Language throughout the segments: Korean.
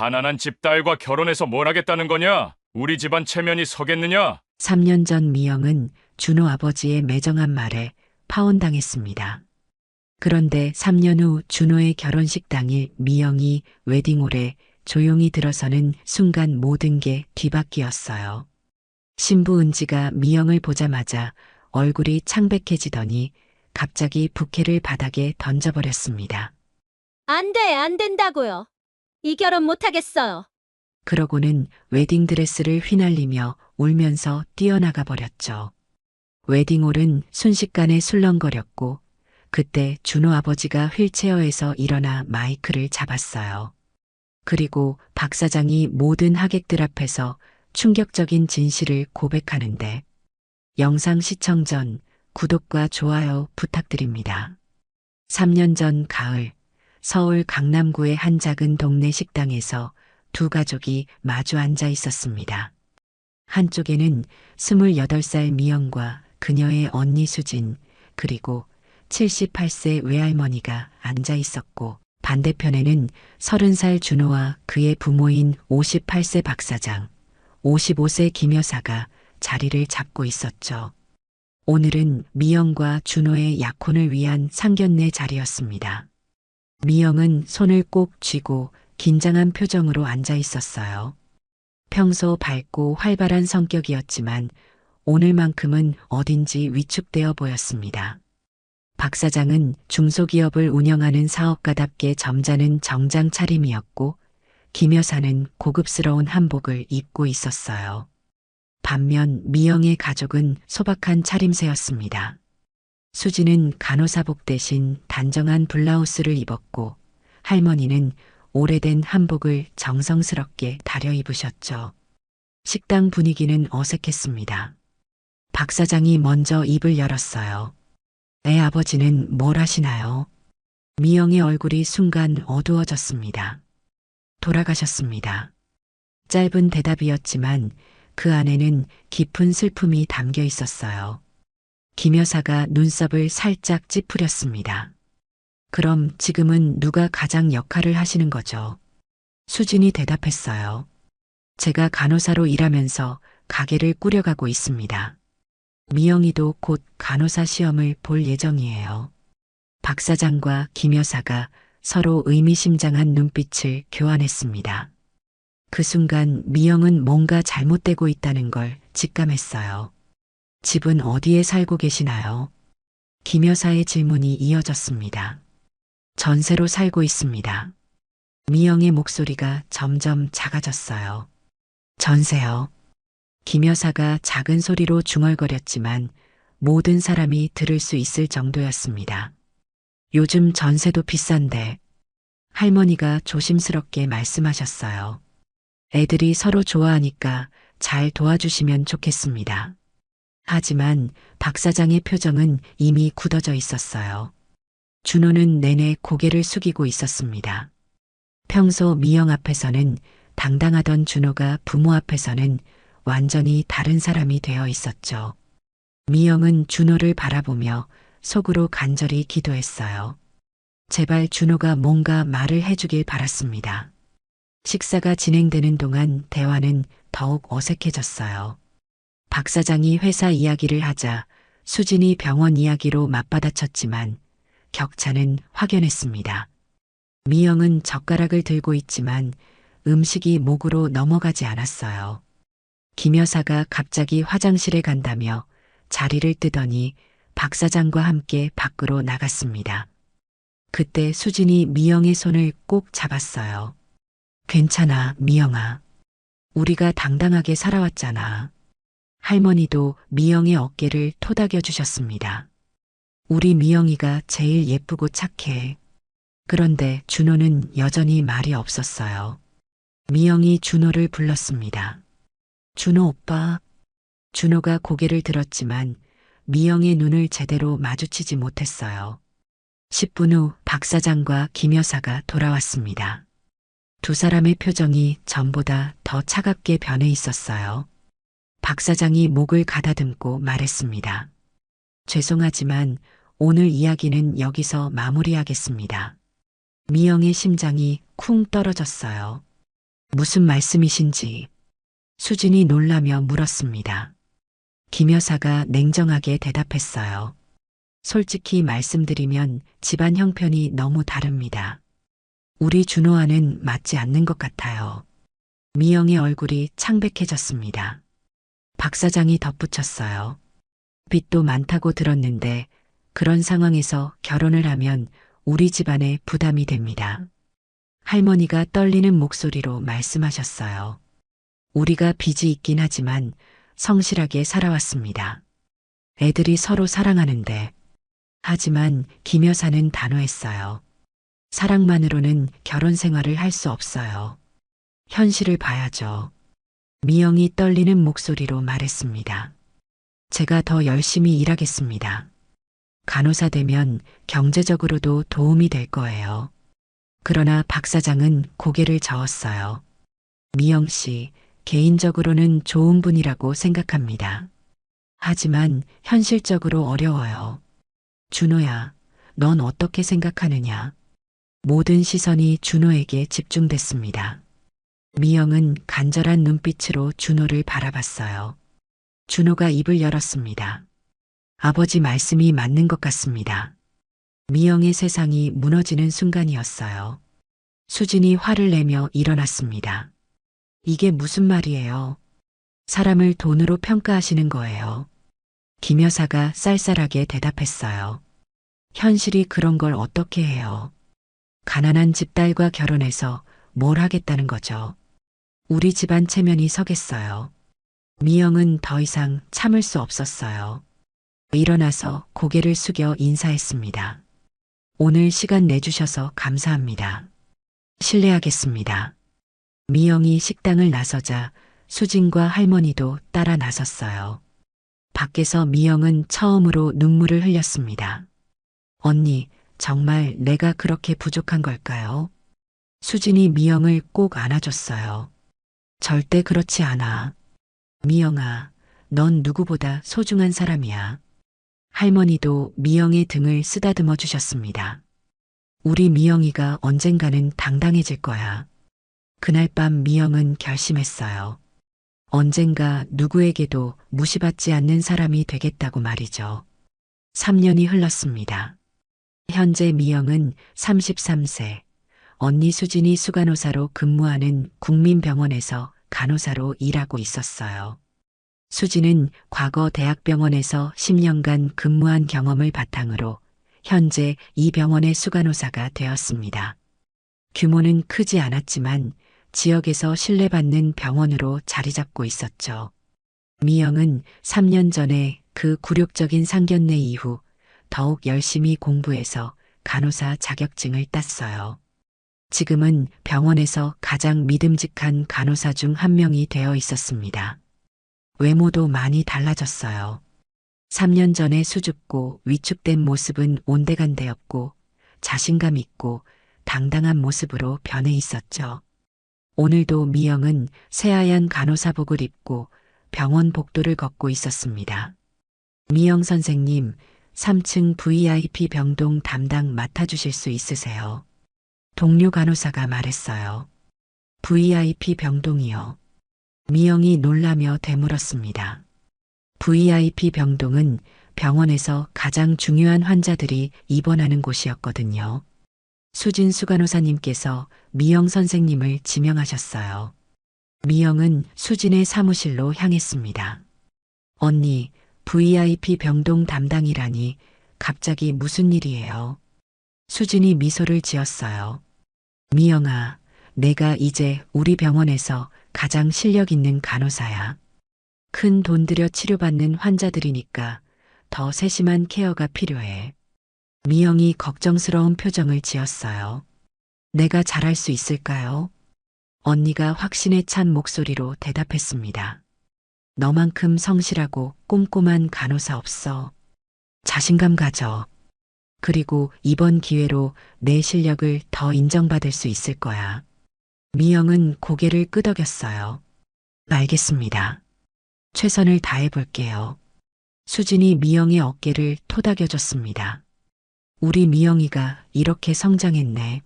가난한 집 딸과 결혼해서 뭘 하겠다는 거냐? 우리 집안 체면이 서겠느냐? 3년 전 미영은 준호 아버지의 매정한 말에 파혼당했습니다. 그런데 3년 후 준호의 결혼식 당일 미영이 웨딩홀에 조용히 들어서는 순간 모든 게 뒤바뀌었어요. 신부 은지가 미영을 보자마자 얼굴이 창백해지더니 갑자기 부케를 바닥에 던져버렸습니다. 안 돼, 안 된다고요. 이 결혼 못하겠어요. 그러고는 웨딩드레스를 휘날리며 울면서 뛰어나가 버렸죠. 웨딩홀은 순식간에 술렁거렸고 그때 준호 아버지가 휠체어에서 일어나 마이크를 잡았어요. 그리고 박 사장이 모든 하객들 앞에서 충격적인 진실을 고백하는데 영상 시청 전 구독과 좋아요 부탁드립니다. 3년 전 가을 서울 강남구의 한 작은 동네 식당에서 두 가족이 마주 앉아 있었습니다. 한쪽에는 28살 미영과 그녀의 언니 수진 그리고 78세 외할머니가 앉아 있었고 반대편에는 30살 준호와 그의 부모인 58세 박 사장, 55세 김 여사가 자리를 잡고 있었죠. 오늘은 미영과 준호의 약혼을 위한 상견례 자리였습니다. 미영은 손을 꼭 쥐고 긴장한 표정으로 앉아 있었어요. 평소 밝고 활발한 성격이었지만 오늘만큼은 어딘지 위축되어 보였습니다. 박 사장은 중소기업을 운영하는 사업가답게 점잖은 정장 차림이었고 김 여사는 고급스러운 한복을 입고 있었어요. 반면 미영의 가족은 소박한 차림새였습니다. 수지는 간호사복 대신 단정한 블라우스를 입었고 할머니는 오래된 한복을 정성스럽게 다려 입으셨죠. 식당 분위기는 어색했습니다. 박 사장이 먼저 입을 열었어요. 애 아버지는 뭘 하시나요? 미영의 얼굴이 순간 어두워졌습니다. 돌아가셨습니다. 짧은 대답이었지만 그 안에는 깊은 슬픔이 담겨 있었어요. 김 여사가 눈썹을 살짝 찌푸렸습니다. 그럼 지금은 누가 가장 역할을 하시는 거죠? 수진이 대답했어요. 제가 간호사로 일하면서 가게를 꾸려가고 있습니다. 미영이도 곧 간호사 시험을 볼 예정이에요. 박 사장과 김 여사가 서로 의미심장한 눈빛을 교환했습니다. 그 순간 미영은 뭔가 잘못되고 있다는 걸 직감했어요. 집은 어디에 살고 계시나요? 김 여사의 질문이 이어졌습니다. 전세로 살고 있습니다. 미영의 목소리가 점점 작아졌어요. 전세요. 김 여사가 작은 소리로 중얼거렸지만 모든 사람이 들을 수 있을 정도였습니다. 요즘 전세도 비싼데 할머니가 조심스럽게 말씀하셨어요. 애들이 서로 좋아하니까 잘 도와주시면 좋겠습니다. 하지만 박 사장의 표정은 이미 굳어져 있었어요. 준호는 내내 고개를 숙이고 있었습니다. 평소 미영 앞에서는 당당하던 준호가 부모 앞에서는 완전히 다른 사람이 되어 있었죠. 미영은 준호를 바라보며 속으로 간절히 기도했어요. 제발 준호가 뭔가 말을 해주길 바랐습니다. 식사가 진행되는 동안 대화는 더욱 어색해졌어요. 박 사장이 회사 이야기를 하자 수진이 병원 이야기로 맞받아쳤지만 격차는 확연했습니다. 미영은 젓가락을 들고 있지만 음식이 목으로 넘어가지 않았어요. 김 여사가 갑자기 화장실에 간다며 자리를 뜨더니 박 사장과 함께 밖으로 나갔습니다. 그때 수진이 미영의 손을 꼭 잡았어요. 괜찮아, 미영아. 우리가 당당하게 살아왔잖아. 할머니도 미영의 어깨를 토닥여 주셨습니다. 우리 미영이가 제일 예쁘고 착해. 그런데 준호는 여전히 말이 없었어요. 미영이 준호를 불렀습니다. 준호 오빠. 준호가 고개를 들었지만 미영의 눈을 제대로 마주치지 못했어요. 10분 후 박 사장과 김 여사가 돌아왔습니다. 두 사람의 표정이 전보다 더 차갑게 변해 있었어요. 박 사장이 목을 가다듬고 말했습니다. 죄송하지만 오늘 이야기는 여기서 마무리하겠습니다. 미영의 심장이 쿵 떨어졌어요. 무슨 말씀이신지 수진이 놀라며 물었습니다. 김 여사가 냉정하게 대답했어요. 솔직히 말씀드리면 집안 형편이 너무 다릅니다. 우리 준호와는 맞지 않는 것 같아요. 미영의 얼굴이 창백해졌습니다. 박 사장이 덧붙였어요. 빚도 많다고 들었는데 그런 상황에서 결혼을 하면 우리 집안에 부담이 됩니다. 할머니가 떨리는 목소리로 말씀하셨어요. 우리가 빚이 있긴 하지만 성실하게 살아왔습니다. 애들이 서로 사랑하는데. 하지만 김 여사는 단호했어요. 사랑만으로는 결혼 생활을 할 수 없어요. 현실을 봐야죠. 미영이 떨리는 목소리로 말했습니다. 제가 더 열심히 일하겠습니다. 간호사 되면 경제적으로도 도움이 될 거예요. 그러나 박 사장은 고개를 저었어요. 미영 씨, 개인적으로는 좋은 분이라고 생각합니다. 하지만 현실적으로 어려워요. 준호야, 넌 어떻게 생각하느냐? 모든 시선이 준호에게 집중됐습니다. 미영은 간절한 눈빛으로 준호를 바라봤어요. 준호가 입을 열었습니다. 아버지 말씀이 맞는 것 같습니다. 미영의 세상이 무너지는 순간이었어요. 수진이 화를 내며 일어났습니다. 이게 무슨 말이에요? 사람을 돈으로 평가하시는 거예요. 김 여사가 쌀쌀하게 대답했어요. 현실이 그런 걸 어떻게 해요? 가난한 집 딸과 결혼해서 뭘 하겠다는 거죠? 우리 집안 체면이 서겠어요. 미영은 더 이상 참을 수 없었어요. 일어나서 고개를 숙여 인사했습니다. 오늘 시간 내주셔서 감사합니다. 실례하겠습니다. 미영이 식당을 나서자 수진과 할머니도 따라 나섰어요. 밖에서 미영은 처음으로 눈물을 흘렸습니다. 언니, 정말 내가 그렇게 부족한 걸까요? 수진이 미영을 꼭 안아줬어요. 절대 그렇지 않아. 미영아, 넌 누구보다 소중한 사람이야. 할머니도 미영의 등을 쓰다듬어 주셨습니다. 우리 미영이가 언젠가는 당당해질 거야. 그날 밤 미영은 결심했어요. 언젠가 누구에게도 무시받지 않는 사람이 되겠다고 말이죠. 3년이 흘렀습니다. 현재 미영은 33세. 언니 수진이 수간호사로 근무하는 국민병원에서 간호사로 일하고 있었어요. 수진은 과거 대학병원에서 10년간 근무한 경험을 바탕으로 현재 이 병원의 수간호사가 되었습니다. 규모는 크지 않았지만 지역에서 신뢰받는 병원으로 자리 잡고 있었죠. 미영은 3년 전에 그 굴욕적인 상견례 이후 더욱 열심히 공부해서 간호사 자격증을 땄어요. 지금은 병원에서 가장 믿음직한 간호사 중 한 명이 되어 있었습니다. 외모도 많이 달라졌어요. 3년 전에 수줍고 위축된 모습은 온데간데였고 자신감 있고 당당한 모습으로 변해 있었죠. 오늘도 미영은 새하얀 간호사복을 입고 병원 복도를 걷고 있었습니다. 미영 선생님, 3층 VIP 병동 담당 맡아주실 수 있으세요? 동료 간호사가 말했어요. VIP 병동이요. 미영이 놀라며 되물었습니다. VIP 병동은 병원에서 가장 중요한 환자들이 입원하는 곳이었거든요. 수진 수간호사님께서 미영 선생님을 지명하셨어요. 미영은 수진의 사무실로 향했습니다. 언니, VIP 병동 담당이라니 갑자기 무슨 일이에요? 수진이 미소를 지었어요. 미영아, 내가 이제 우리 병원에서 가장 실력 있는 간호사야. 큰 돈 들여 치료받는 환자들이니까 더 세심한 케어가 필요해. 미영이 걱정스러운 표정을 지었어요. 내가 잘할 수 있을까요? 언니가 확신에 찬 목소리로 대답했습니다. 너만큼 성실하고 꼼꼼한 간호사 없어. 자신감 가져. 그리고 이번 기회로 내 실력을 더 인정받을 수 있을 거야. 미영은 고개를 끄덕였어요. 알겠습니다. 최선을 다해 볼게요. 수진이 미영의 어깨를 토닥여줬습니다. 우리 미영이가 이렇게 성장했네.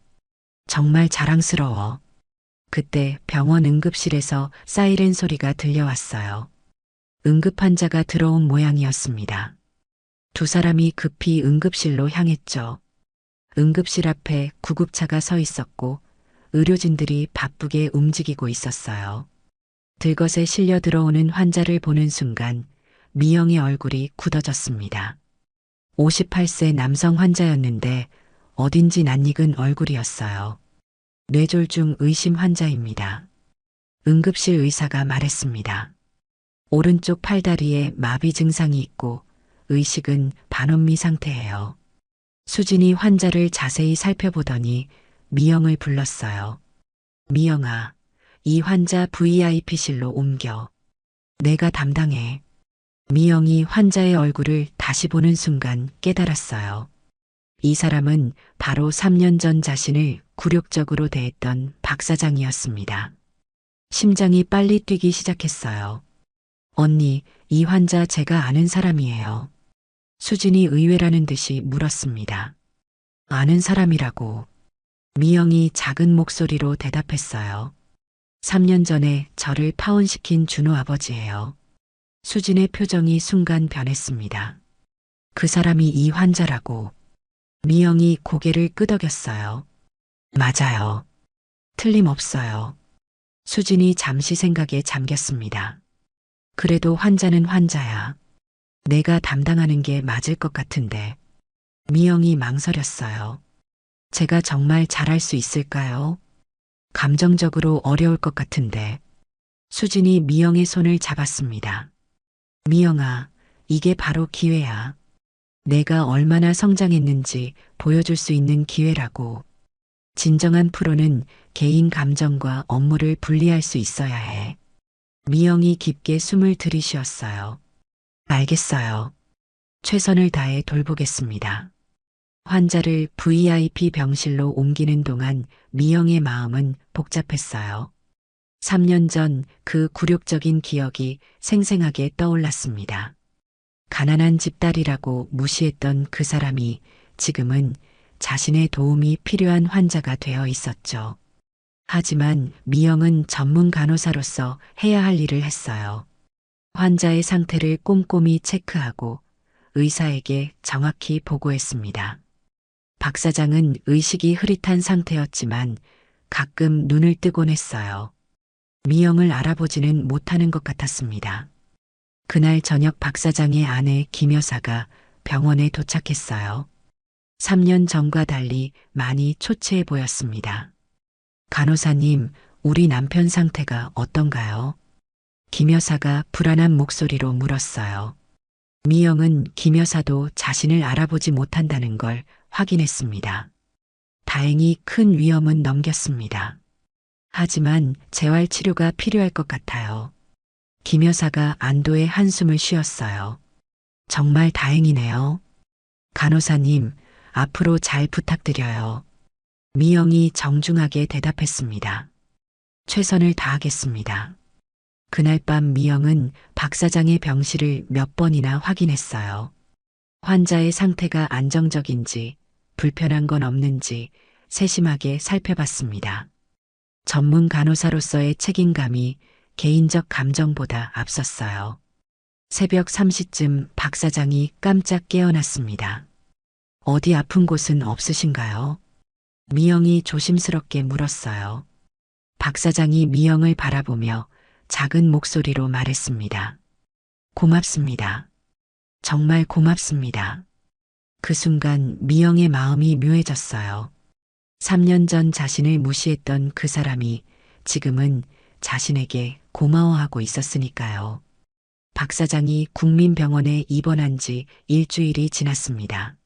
정말 자랑스러워. 그때 병원 응급실에서 사이렌 소리가 들려왔어요. 응급 환자가 들어온 모양이었습니다. 두 사람이 급히 응급실로 향했죠. 응급실 앞에 구급차가 서 있었고 의료진들이 바쁘게 움직이고 있었어요. 들것에 실려 들어오는 환자를 보는 순간 미영의 얼굴이 굳어졌습니다. 58세 남성 환자였는데 어딘지 낯익은 얼굴이었어요. 뇌졸중 의심 환자입니다. 응급실 의사가 말했습니다. 오른쪽 팔다리에 마비 증상이 있고 의식은 반혼미 상태예요. 수진이 환자를 자세히 살펴보더니 미영을 불렀어요. 미영아, 이 환자 VIP실로 옮겨. 내가 담당해. 미영이 환자의 얼굴을 다시 보는 순간 깨달았어요. 이 사람은 바로 3년 전 자신을 굴욕적으로 대했던 박 사장이었습니다. 심장이 빨리 뛰기 시작했어요. 언니, 이 환자 제가 아는 사람이에요. 수진이 의외라는 듯이 물었습니다. 아는 사람이라고. 미영이 작은 목소리로 대답했어요. 3년 전에 저를 파혼시킨 준호 아버지예요. 수진의 표정이 순간 변했습니다. 그 사람이 이 환자라고. 미영이 고개를 끄덕였어요. 맞아요. 틀림없어요. 수진이 잠시 생각에 잠겼습니다. 그래도 환자는 환자야. 내가 담당하는 게 맞을 것 같은데. 미영이 망설였어요. 제가 정말 잘할 수 있을까요? 감정적으로 어려울 것 같은데. 수진이 미영의 손을 잡았습니다. 미영아, 이게 바로 기회야. 내가 얼마나 성장했는지 보여줄 수 있는 기회라고. 진정한 프로는 개인 감정과 업무를 분리할 수 있어야 해. 미영이 깊게 숨을 들이쉬었어요. 알겠어요. 최선을 다해 돌보겠습니다. 환자를 VIP 병실로 옮기는 동안 미영의 마음은 복잡했어요. 3년 전 그 굴욕적인 기억이 생생하게 떠올랐습니다. 가난한 집딸이라고 무시했던 그 사람이 지금은 자신의 도움이 필요한 환자가 되어 있었죠. 하지만 미영은 전문 간호사로서 해야 할 일을 했어요. 환자의 상태를 꼼꼼히 체크하고 의사에게 정확히 보고했습니다. 박 사장은 의식이 흐릿한 상태였지만 가끔 눈을 뜨곤 했어요. 미영을 알아보지는 못하는 것 같았습니다. 그날 저녁 박 사장의 아내 김 여사가 병원에 도착했어요. 3년 전과 달리 많이 초췌해 보였습니다. 간호사님, 우리 남편 상태가 어떤가요? 김 여사가 불안한 목소리로 물었어요. 미영은 김 여사도 자신을 알아보지 못한다는 걸 확인했습니다. 다행히 큰 위험은 넘겼습니다. 하지만 재활 치료가 필요할 것 같아요. 김 여사가 안도의 한숨을 쉬었어요. 정말 다행이네요. 간호사님, 앞으로 잘 부탁드려요. 미영이 정중하게 대답했습니다. 최선을 다하겠습니다. 그날 밤 미영은 박 사장의 병실을 몇 번이나 확인했어요. 환자의 상태가 안정적인지 불편한 건 없는지 세심하게 살펴봤습니다. 전문 간호사로서의 책임감이 개인적 감정보다 앞섰어요. 새벽 3시쯤 박 사장이 깜짝 깨어났습니다. 어디 아픈 곳은 없으신가요? 미영이 조심스럽게 물었어요. 박 사장이 미영을 바라보며 작은 목소리로 말했습니다. 고맙습니다. 정말 고맙습니다. 그 순간 미영의 마음이 묘해졌어요. 3년 전 자신을 무시했던 그 사람이 지금은 자신에게 고마워하고 있었으니까요. 박 사장이 국민병원에 입원한 지 일주일이 지났습니다.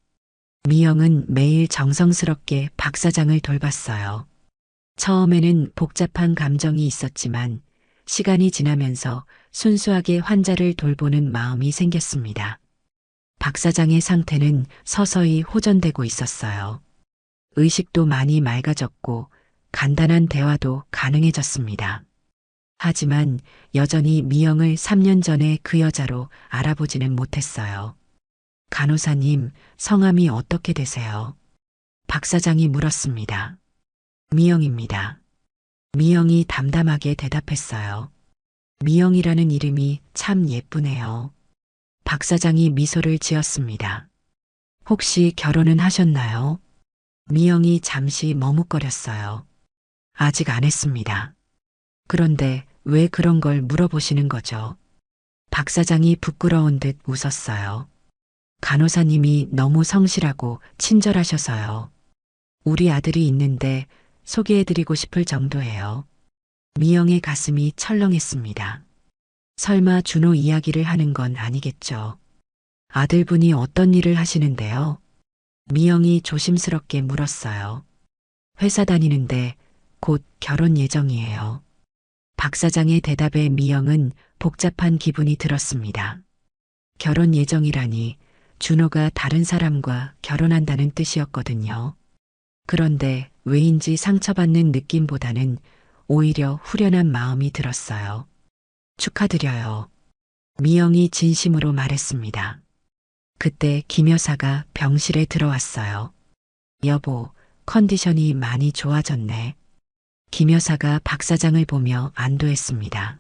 미영은 매일 정성스럽게 박 사장을 돌봤어요. 처음에는 복잡한 감정이 있었지만 시간이 지나면서 순수하게 환자를 돌보는 마음이 생겼습니다. 박 사장의 상태는 서서히 호전되고 있었어요. 의식도 많이 맑아졌고 간단한 대화도 가능해졌습니다. 하지만 여전히 미영을 3년 전에 그 여자로 알아보지는 못했어요. 간호사님, 성함이 어떻게 되세요? 박 사장이 물었습니다. 미영입니다. 미영이 담담하게 대답했어요. 미영이라는 이름이 참 예쁘네요. 박 사장이 미소를 지었습니다. 혹시 결혼은 하셨나요? 미영이 잠시 머뭇거렸어요. 아직 안 했습니다. 그런데 왜 그런 걸 물어보시는 거죠? 박 사장이 부끄러운 듯 웃었어요. 간호사님이 너무 성실하고 친절하셔서요. 우리 아들이 있는데 소개해드리고 싶을 정도예요. 미영의 가슴이 철렁했습니다. 설마 준호 이야기를 하는 건 아니겠죠. 아들분이 어떤 일을 하시는데요? 미영이 조심스럽게 물었어요. 회사 다니는데 곧 결혼 예정이에요. 박 사장의 대답에 미영은 복잡한 기분이 들었습니다. 결혼 예정이라니 준호가 다른 사람과 결혼한다는 뜻이었거든요. 그런데 왜인지 상처받는 느낌보다는 오히려 후련한 마음이 들었어요. 축하드려요. 미영이 진심으로 말했습니다. 그때 김 여사가 병실에 들어왔어요. 여보, 컨디션이 많이 좋아졌네. 김 여사가 박 사장을 보며 안도했습니다.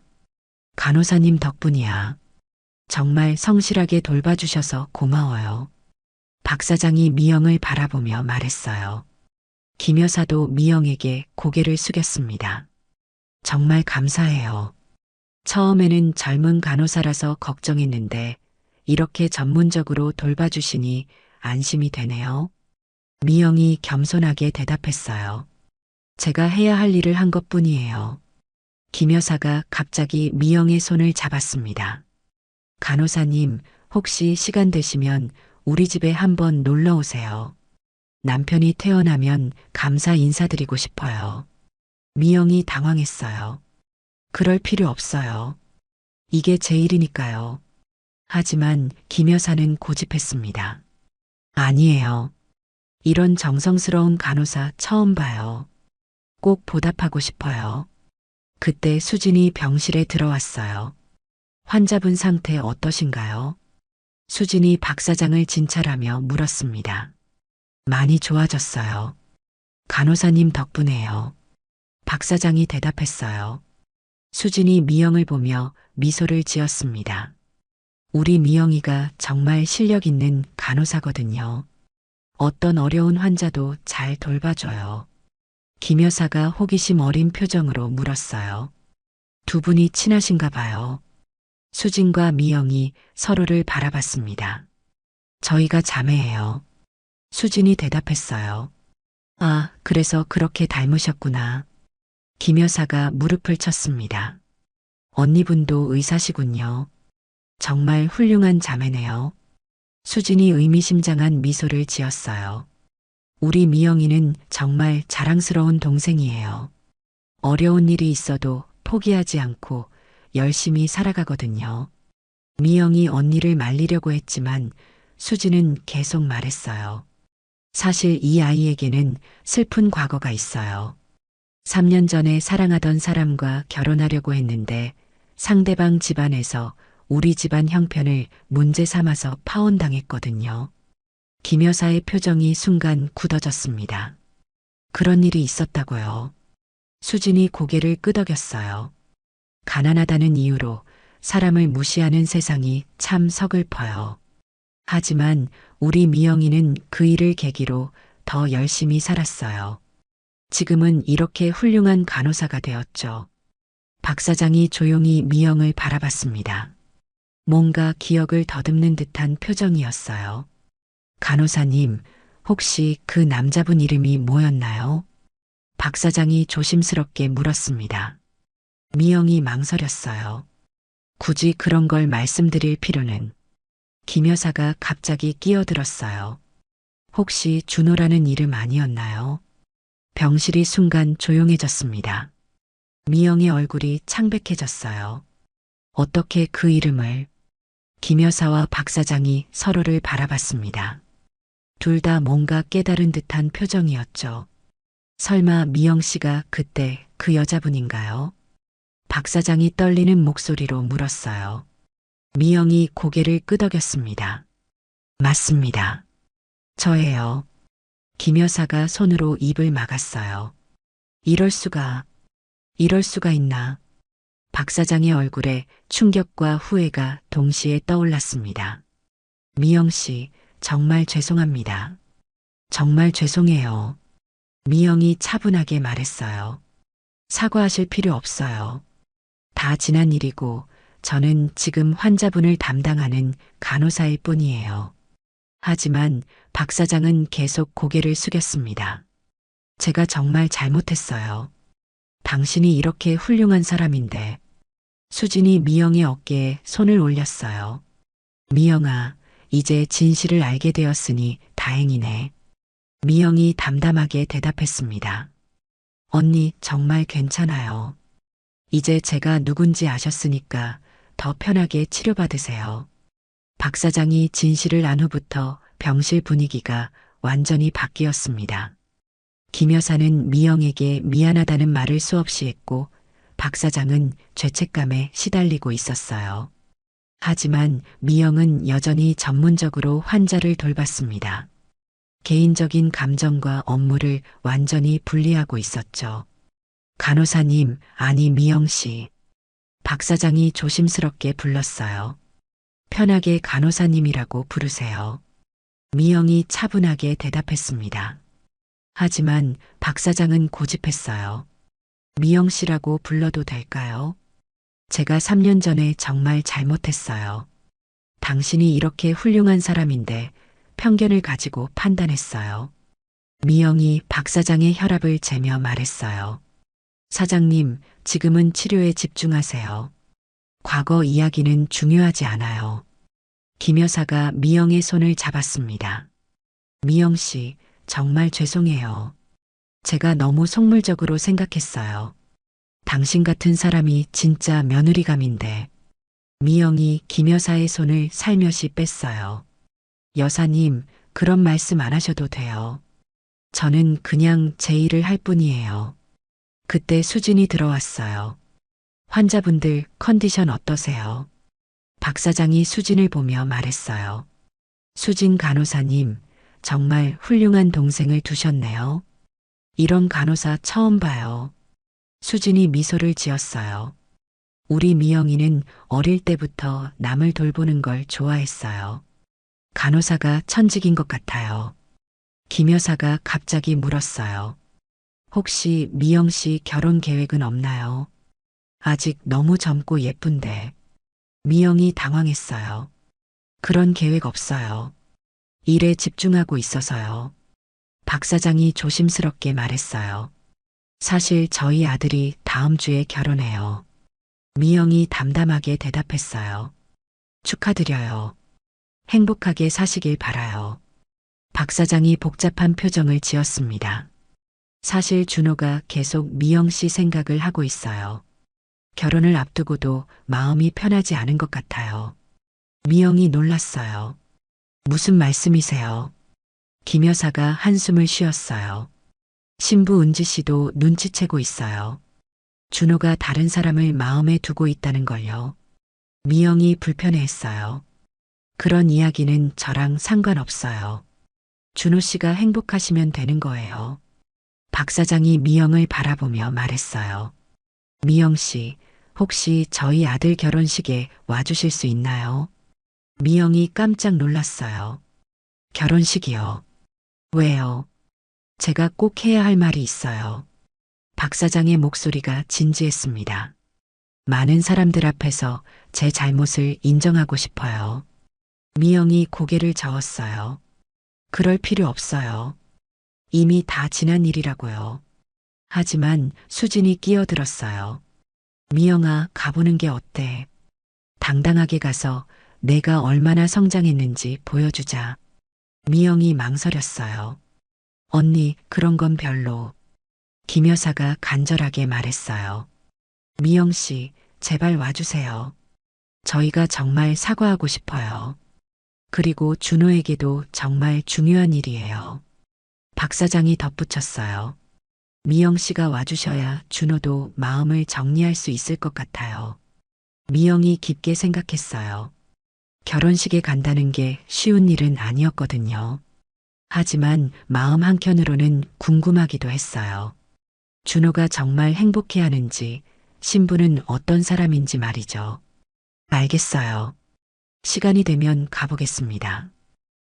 간호사님 덕분이야. 정말 성실하게 돌봐주셔서 고마워요. 박 사장이 미영을 바라보며 말했어요. 김 여사도 미영에게 고개를 숙였습니다. 정말 감사해요. 처음에는 젊은 간호사라서 걱정했는데 이렇게 전문적으로 돌봐주시니 안심이 되네요. 미영이 겸손하게 대답했어요. 제가 해야 할 일을 한 것뿐이에요. 김 여사가 갑자기 미영의 손을 잡았습니다. 간호사님, 혹시 시간 되시면 우리 집에 한번 놀러 오세요. 남편이 퇴원하면 감사 인사드리고 싶어요. 미영이 당황했어요. 그럴 필요 없어요. 이게 제 일이니까요. 하지만 김 여사는 고집했습니다. 아니에요. 이런 정성스러운 간호사 처음 봐요. 꼭 보답하고 싶어요. 그때 수진이 병실에 들어왔어요. 환자분 상태 어떠신가요? 수진이 박 사장을 진찰하며 물었습니다. 많이 좋아졌어요. 간호사님 덕분에요. 박 사장이 대답했어요. 수진이 미영을 보며 미소를 지었습니다. 우리 미영이가 정말 실력 있는 간호사거든요. 어떤 어려운 환자도 잘 돌봐줘요. 김 여사가 호기심 어린 표정으로 물었어요. 두 분이 친하신가 봐요. 수진과 미영이 서로를 바라봤습니다. 저희가 자매예요. 수진이 대답했어요. 아, 그래서 그렇게 닮으셨구나. 김 여사가 무릎을 쳤습니다. 언니분도 의사시군요. 정말 훌륭한 자매네요. 수진이 의미심장한 미소를 지었어요. 우리 미영이는 정말 자랑스러운 동생이에요. 어려운 일이 있어도 포기하지 않고 열심히 살아가거든요. 미영이 언니를 말리려고 했지만 수진은 계속 말했어요. 사실 이 아이에게는 슬픈 과거가 있어요. 3년 전에 사랑하던 사람과 결혼하려고 했는데 상대방 집안에서 우리 집안 형편을 문제 삼아서 파혼당했거든요. 김 여사의 표정이 순간 굳어졌습니다. 그런 일이 있었다고요. 수진이 고개를 끄덕였어요. 가난하다는 이유로 사람을 무시하는 세상이 참 서글퍼요. 하지만 우리 미영이는 그 일을 계기로 더 열심히 살았어요. 지금은 이렇게 훌륭한 간호사가 되었죠. 박 사장이 조용히 미영을 바라봤습니다. 뭔가 기억을 더듬는 듯한 표정이었어요. 간호사님, 혹시 그 남자분 이름이 뭐였나요? 박 사장이 조심스럽게 물었습니다. 미영이 망설였어요. 굳이 그런 걸 말씀드릴 필요는. 김 여사가 갑자기 끼어들었어요. 혹시 준호라는 이름 아니었나요? 병실이 순간 조용해졌습니다. 미영의 얼굴이 창백해졌어요. 어떻게 그 이름을? 김 여사와 박 사장이 서로를 바라봤습니다. 둘 다 뭔가 깨달은 듯한 표정이었죠. 설마 미영 씨가 그때 그 여자분인가요? 박 사장이 떨리는 목소리로 물었어요. 미영이 고개를 끄덕였습니다. 맞습니다. 저예요. 김 여사가 손으로 입을 막았어요. 이럴 수가. 이럴 수가 있나. 박 사장의 얼굴에 충격과 후회가 동시에 떠올랐습니다. 미영 씨, 정말 죄송합니다. 정말 죄송해요. 미영이 차분하게 말했어요. 사과하실 필요 없어요. 다 지난 일이고 저는 지금 환자분을 담당하는 간호사일 뿐이에요. 하지만 박 사장은 계속 고개를 숙였습니다. 제가 정말 잘못했어요. 당신이 이렇게 훌륭한 사람인데. 수진이 미영의 어깨에 손을 올렸어요. 미영아, 이제 진실을 알게 되었으니 다행이네. 미영이 담담하게 대답했습니다. 언니, 정말 괜찮아요. 이제 제가 누군지 아셨으니까 더 편하게 치료받으세요. 박 사장이 진실을 안 후부터 병실 분위기가 완전히 바뀌었습니다. 김 여사는 미영에게 미안하다는 말을 수없이 했고 박 사장은 죄책감에 시달리고 있었어요. 하지만 미영은 여전히 전문적으로 환자를 돌봤습니다. 개인적인 감정과 업무를 완전히 분리하고 있었죠. 간호사님, 아니 미영 씨. 박 사장이 조심스럽게 불렀어요. 편하게 간호사님이라고 부르세요. 미영이 차분하게 대답했습니다. 하지만 박 사장은 고집했어요. 미영 씨라고 불러도 될까요? 제가 3년 전에 정말 잘못했어요. 당신이 이렇게 훌륭한 사람인데 편견을 가지고 판단했어요. 미영이 박 사장의 혈압을 재며 말했어요. 사장님, 지금은 치료에 집중하세요. 과거 이야기는 중요하지 않아요. 김 여사가 미영의 손을 잡았습니다. 미영 씨, 정말 죄송해요. 제가 너무 속물적으로 생각했어요. 당신 같은 사람이 진짜 며느리감인데. 미영이 김 여사의 손을 살며시 뺐어요. 여사님, 그런 말씀 안 하셔도 돼요. 저는 그냥 제 일을 할 뿐이에요. 그때 수진이 들어왔어요. 환자분들 컨디션 어떠세요? 박 사장이 수진을 보며 말했어요. 수진 간호사님, 정말 훌륭한 동생을 두셨네요. 이런 간호사 처음 봐요. 수진이 미소를 지었어요. 우리 미영이는 어릴 때부터 남을 돌보는 걸 좋아했어요. 간호사가 천직인 것 같아요. 김 여사가 갑자기 물었어요. 혹시 미영 씨 결혼 계획은 없나요? 아직 너무 젊고 예쁜데. 미영이 당황했어요. 그런 계획 없어요. 일에 집중하고 있어서요. 박 사장이 조심스럽게 말했어요. 사실 저희 아들이 다음 주에 결혼해요. 미영이 담담하게 대답했어요. 축하드려요. 행복하게 사시길 바라요. 박 사장이 복잡한 표정을 지었습니다. 사실 준호가 계속 미영 씨 생각을 하고 있어요. 결혼을 앞두고도 마음이 편하지 않은 것 같아요. 미영이 놀랐어요. 무슨 말씀이세요? 김 여사가 한숨을 쉬었어요. 신부 은지 씨도 눈치채고 있어요. 준호가 다른 사람을 마음에 두고 있다는 걸요. 미영이 불편해했어요. 그런 이야기는 저랑 상관없어요. 준호 씨가 행복하시면 되는 거예요. 박 사장이 미영을 바라보며 말했어요. 미영 씨, 혹시 저희 아들 결혼식에 와주실 수 있나요? 미영이 깜짝 놀랐어요. 결혼식이요? 왜요? 제가 꼭 해야 할 말이 있어요. 박 사장의 목소리가 진지했습니다. 많은 사람들 앞에서 제 잘못을 인정하고 싶어요. 미영이 고개를 저었어요. 그럴 필요 없어요. 이미 다 지난 일이라고요. 하지만 수진이 끼어들었어요. 미영아, 가보는 게 어때? 당당하게 가서 내가 얼마나 성장했는지 보여주자. 미영이 망설였어요. 언니, 그런 건 별로. 김 여사가 간절하게 말했어요. 미영 씨, 제발 와주세요. 저희가 정말 사과하고 싶어요. 그리고 준호에게도 정말 중요한 일이에요. 박 사장이 덧붙였어요. 미영 씨가 와주셔야 준호도 마음을 정리할 수 있을 것 같아요. 미영이 깊게 생각했어요. 결혼식에 간다는 게 쉬운 일은 아니었거든요. 하지만 마음 한켠으로는 궁금하기도 했어요. 준호가 정말 행복해하는지, 신부는 어떤 사람인지 말이죠. 알겠어요. 시간이 되면 가보겠습니다.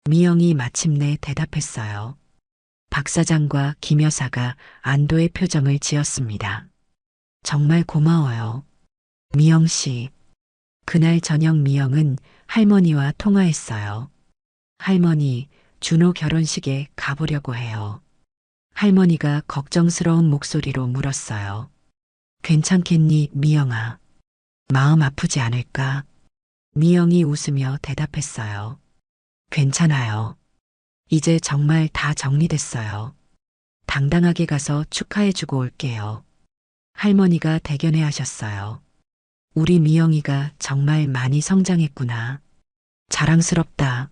미영이 마침내 대답했어요. 박 사장과 김 여사가 안도의 표정을 지었습니다. 정말 고마워요. 미영 씨. 그날 저녁 미영은 할머니와 통화했어요. 할머니, 준호 결혼식에 가보려고 해요. 할머니가 걱정스러운 목소리로 물었어요. 괜찮겠니, 미영아? 마음 아프지 않을까? 미영이 웃으며 대답했어요. 괜찮아요. 이제 정말 다 정리됐어요. 당당하게 가서 축하해주고 올게요. 할머니가 대견해 하셨어요. 우리 미영이가 정말 많이 성장했구나. 자랑스럽다.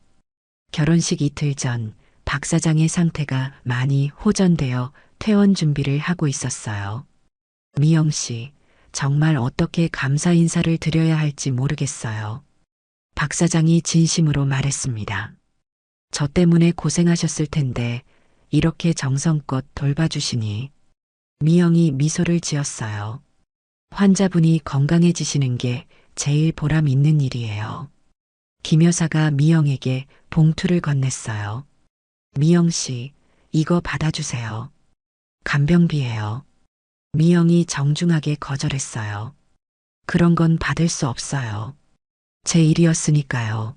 결혼식 이틀 전 박 사장의 상태가 많이 호전되어 퇴원 준비를 하고 있었어요. 미영 씨, 정말 어떻게 감사 인사를 드려야 할지 모르겠어요. 박 사장이 진심으로 말했습니다. 저 때문에 고생하셨을 텐데 이렇게 정성껏 돌봐주시니. 미영이 미소를 지었어요. 환자분이 건강해지시는 게 제일 보람 있는 일이에요. 김 여사가 미영에게 봉투를 건넸어요. 미영 씨, 이거 받아주세요. 간병비예요. 미영이 정중하게 거절했어요. 그런 건 받을 수 없어요. 제 일이었으니까요.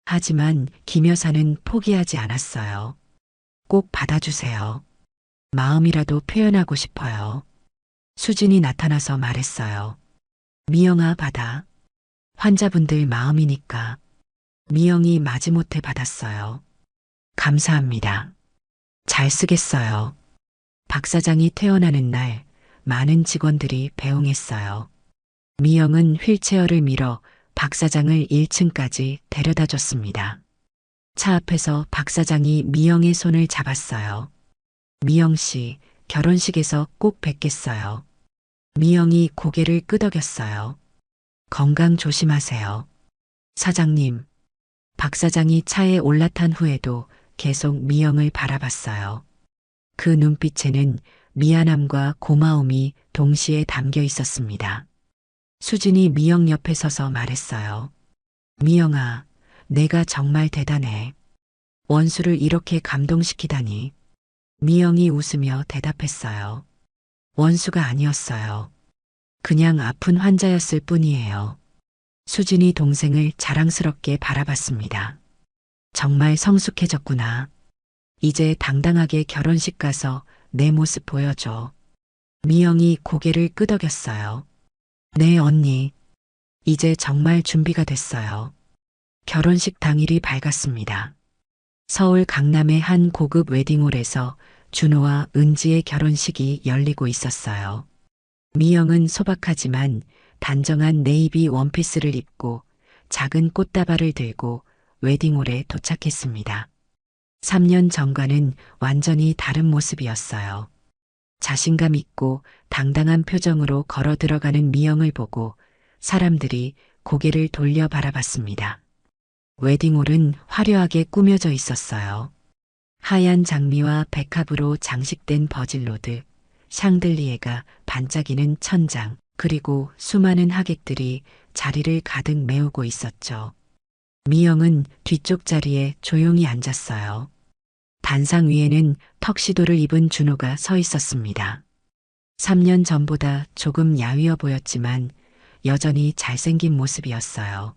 하지만 김 여사는 포기하지 않았어요. 꼭 받아주세요. 마음이라도 표현하고 싶어요. 수진이 나타나서 말했어요. 미영아, 받아. 환자분들 마음이니까. 미영이 마지못해 받았어요. 감사합니다. 잘 쓰겠어요. 박 사장이 퇴원하는 날 많은 직원들이 배웅했어요. 미영은 휠체어를 밀어 박 사장을 1층까지 데려다 줬습니다. 차 앞에서 박 사장이 미영의 손을 잡았어요. 미영 씨, 결혼식에서 꼭 뵙겠어요. 미영이 고개를 끄덕였어요. 건강 조심하세요. 사장님. 박 사장이 차에 올라탄 후에도 계속 미영을 바라봤어요. 그 눈빛에는 미안함과 고마움이 동시에 담겨 있었습니다. 수진이 미영 옆에 서서 말했어요. 미영아, 내가 정말 대단해. 원수를 이렇게 감동시키다니. 미영이 웃으며 대답했어요. 원수가 아니었어요. 그냥 아픈 환자였을 뿐이에요. 수진이 동생을 자랑스럽게 바라봤습니다. 정말 성숙해졌구나. 이제 당당하게 결혼식 가서 내 모습 보여줘. 미영이 고개를 끄덕였어요. 네, 언니. 이제 정말 준비가 됐어요. 결혼식 당일이 밝았습니다. 서울 강남의 한 고급 웨딩홀에서 준호와 은지의 결혼식이 열리고 있었어요. 미영은 소박하지만 단정한 네이비 원피스를 입고 작은 꽃다발을 들고 웨딩홀에 도착했습니다. 3년 전과는 완전히 다른 모습이었어요. 자신감 있고 당당한 표정으로 걸어 들어가는 미영을 보고 사람들이 고개를 돌려 바라봤습니다. 웨딩홀은 화려하게 꾸며져 있었어요. 하얀 장미와 백합으로 장식된 버질로드, 샹들리에가 반짝이는 천장, 그리고 수많은 하객들이 자리를 가득 메우고 있었죠. 미영은 뒤쪽 자리에 조용히 앉았어요. 단상 위에는 턱시도를 입은 준호가 서 있었습니다. 3년 전보다 조금 야위어 보였지만 여전히 잘생긴 모습이었어요.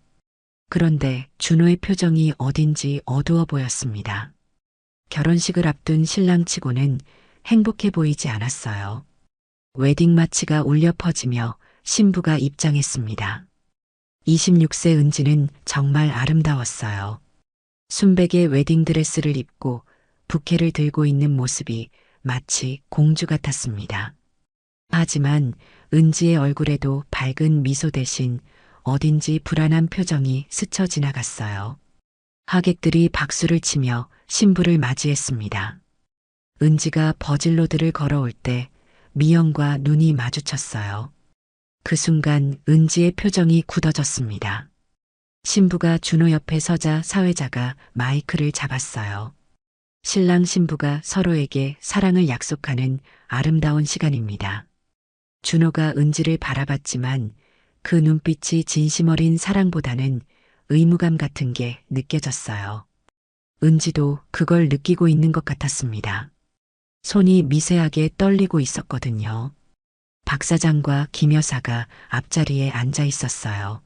그런데 준호의 표정이 어딘지 어두워 보였습니다. 결혼식을 앞둔 신랑치고는 행복해 보이지 않았어요. 웨딩 마치가 울려 퍼지며 신부가 입장했습니다. 26세 은지는 정말 아름다웠어요. 순백의 웨딩드레스를 입고 부케를 들고 있는 모습이 마치 공주 같았습니다. 하지만 은지의 얼굴에도 밝은 미소 대신 어딘지 불안한 표정이 스쳐 지나갔어요. 하객들이 박수를 치며 신부를 맞이했습니다. 은지가 버질로드를 걸어올 때 미영과 눈이 마주쳤어요. 그 순간 은지의 표정이 굳어졌습니다. 신부가 준호 옆에 서자 사회자가 마이크를 잡았어요. 신랑 신부가 서로에게 사랑을 약속하는 아름다운 시간입니다. 준호가 은지를 바라봤지만 그 눈빛이 진심 어린 사랑보다는 의무감 같은 게 느껴졌어요. 은지도 그걸 느끼고 있는 것 같았습니다. 손이 미세하게 떨리고 있었거든요. 박 사장과 김 여사가 앞자리에 앉아 있었어요.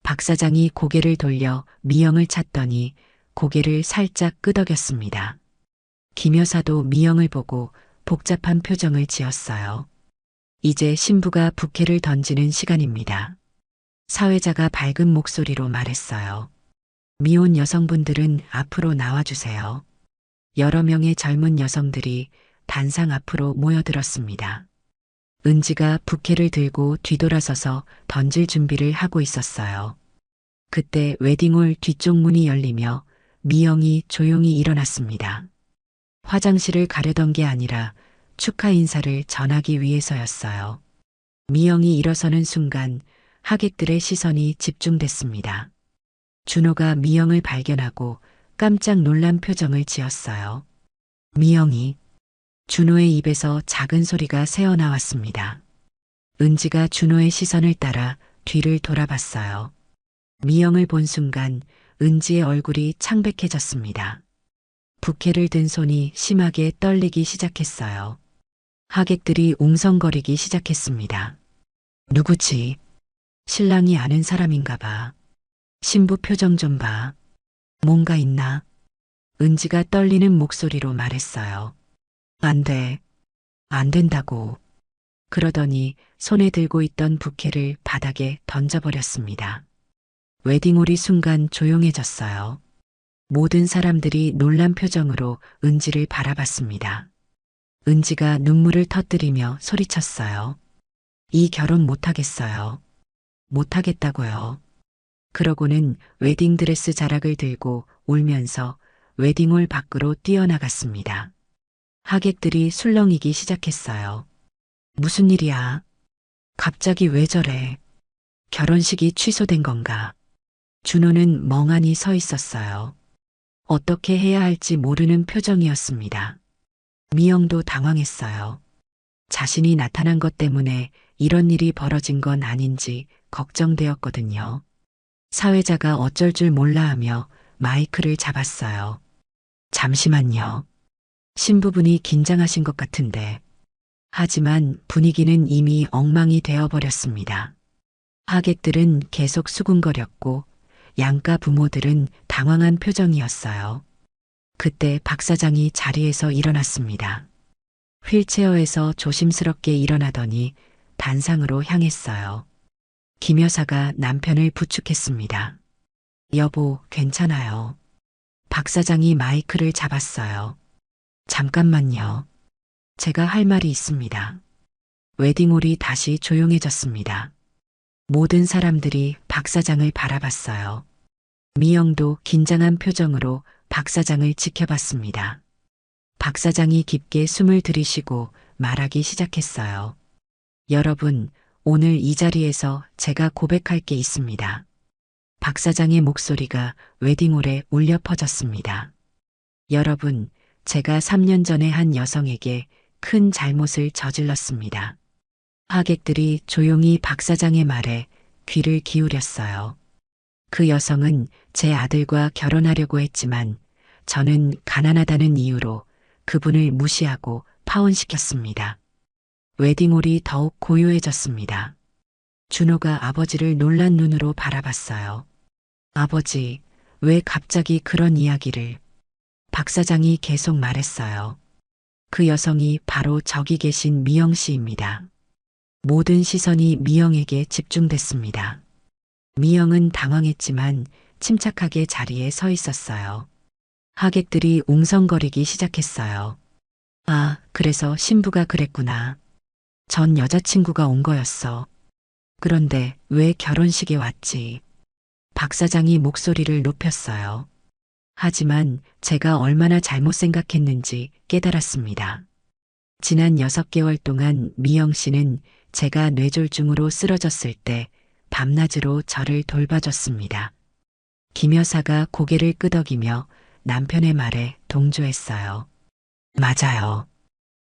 박 사장이 고개를 돌려 미영을 찾더니 고개를 살짝 끄덕였습니다. 김 여사도 미영을 보고 복잡한 표정을 지었어요. 이제 신부가 부케를 던지는 시간입니다. 사회자가 밝은 목소리로 말했어요. 미혼 여성분들은 앞으로 나와주세요. 여러 명의 젊은 여성들이 단상 앞으로 모여들었습니다. 은지가 부케를 들고 뒤돌아서서 던질 준비를 하고 있었어요. 그때 웨딩홀 뒤쪽 문이 열리며 미영이 조용히 일어났습니다. 화장실을 가려던 게 아니라 축하 인사를 전하기 위해서였어요. 미영이 일어서는 순간 하객들의 시선이 집중됐습니다. 준호가 미영을 발견하고 깜짝 놀란 표정을 지었어요. 미영이. 준호의 입에서 작은 소리가 새어나왔습니다. 은지가 준호의 시선을 따라 뒤를 돌아봤어요. 미영을 본 순간 은지의 얼굴이 창백해졌습니다. 부케를 든 손이 심하게 떨리기 시작했어요. 하객들이 웅성거리기 시작했습니다. 누구지? 신랑이 아는 사람인가 봐. 신부 표정 좀 봐. 뭔가 있나? 은지가 떨리는 목소리로 말했어요. 안 돼. 안 된다고. 그러더니 손에 들고 있던 부케를 바닥에 던져버렸습니다. 웨딩홀이 순간 조용해졌어요. 모든 사람들이 놀란 표정으로 은지를 바라봤습니다. 은지가 눈물을 터뜨리며 소리쳤어요. 이 결혼 못하겠어요. 못하겠다고요. 그러고는 웨딩드레스 자락을 들고 울면서 웨딩홀 밖으로 뛰어나갔습니다. 하객들이 술렁이기 시작했어요. 무슨 일이야? 갑자기 왜 저래? 결혼식이 취소된 건가? 준호는 멍하니 서 있었어요. 어떻게 해야 할지 모르는 표정이었습니다. 미영도 당황했어요. 자신이 나타난 것 때문에 이런 일이 벌어진 건 아닌지 걱정되었거든요. 사회자가 어쩔 줄 몰라 하며 마이크를 잡았어요. 잠시만요. 신부분이 긴장하신 것 같은데. 하지만 분위기는 이미 엉망이 되어버렸습니다. 하객들은 계속 수군거렸고 양가 부모들은 당황한 표정이었어요. 그때 박 사장이 자리에서 일어났습니다. 휠체어에서 조심스럽게 일어나더니 단상으로 향했어요. 김 여사가 남편을 부축했습니다. 여보, 괜찮아요. 박 사장이 마이크를 잡았어요. 잠깐만요. 제가 할 말이 있습니다. 웨딩홀이 다시 조용해졌습니다. 모든 사람들이 박 사장을 바라봤어요. 미영도 긴장한 표정으로 박 사장을 지켜봤습니다. 박 사장이 깊게 숨을 들이쉬고 말하기 시작했어요. 여러분, 오늘 이 자리에서 제가 고백할 게 있습니다. 박 사장의 목소리가 웨딩홀에 울려 퍼졌습니다. 여러분, 제가 3년 전에 한 여성에게 큰 잘못을 저질렀습니다. 하객들이 조용히 박 사장의 말에 귀를 기울였어요. 그 여성은 제 아들과 결혼하려고 했지만 저는 가난하다는 이유로 그분을 무시하고 파혼시켰습니다. 웨딩홀이 더욱 고요해졌습니다. 준호가 아버지를 놀란 눈으로 바라봤어요. 아버지, 왜 갑자기 그런 이야기를? 박 사장이 계속 말했어요. 그 여성이 바로 저기 계신 미영 씨입니다. 모든 시선이 미영에게 집중됐습니다. 미영은 당황했지만 침착하게 자리에 서 있었어요. 하객들이 웅성거리기 시작했어요. 아, 그래서 신부가 그랬구나. 전 여자친구가 온 거였어. 그런데 왜 결혼식에 왔지? 박 사장이 목소리를 높였어요. 하지만 제가 얼마나 잘못 생각했는지 깨달았습니다. 지난 6개월 동안 미영 씨는 제가 뇌졸중으로 쓰러졌을 때 밤낮으로 저를 돌봐줬습니다. 김 여사가 고개를 끄덕이며 남편의 말에 동조했어요. 맞아요.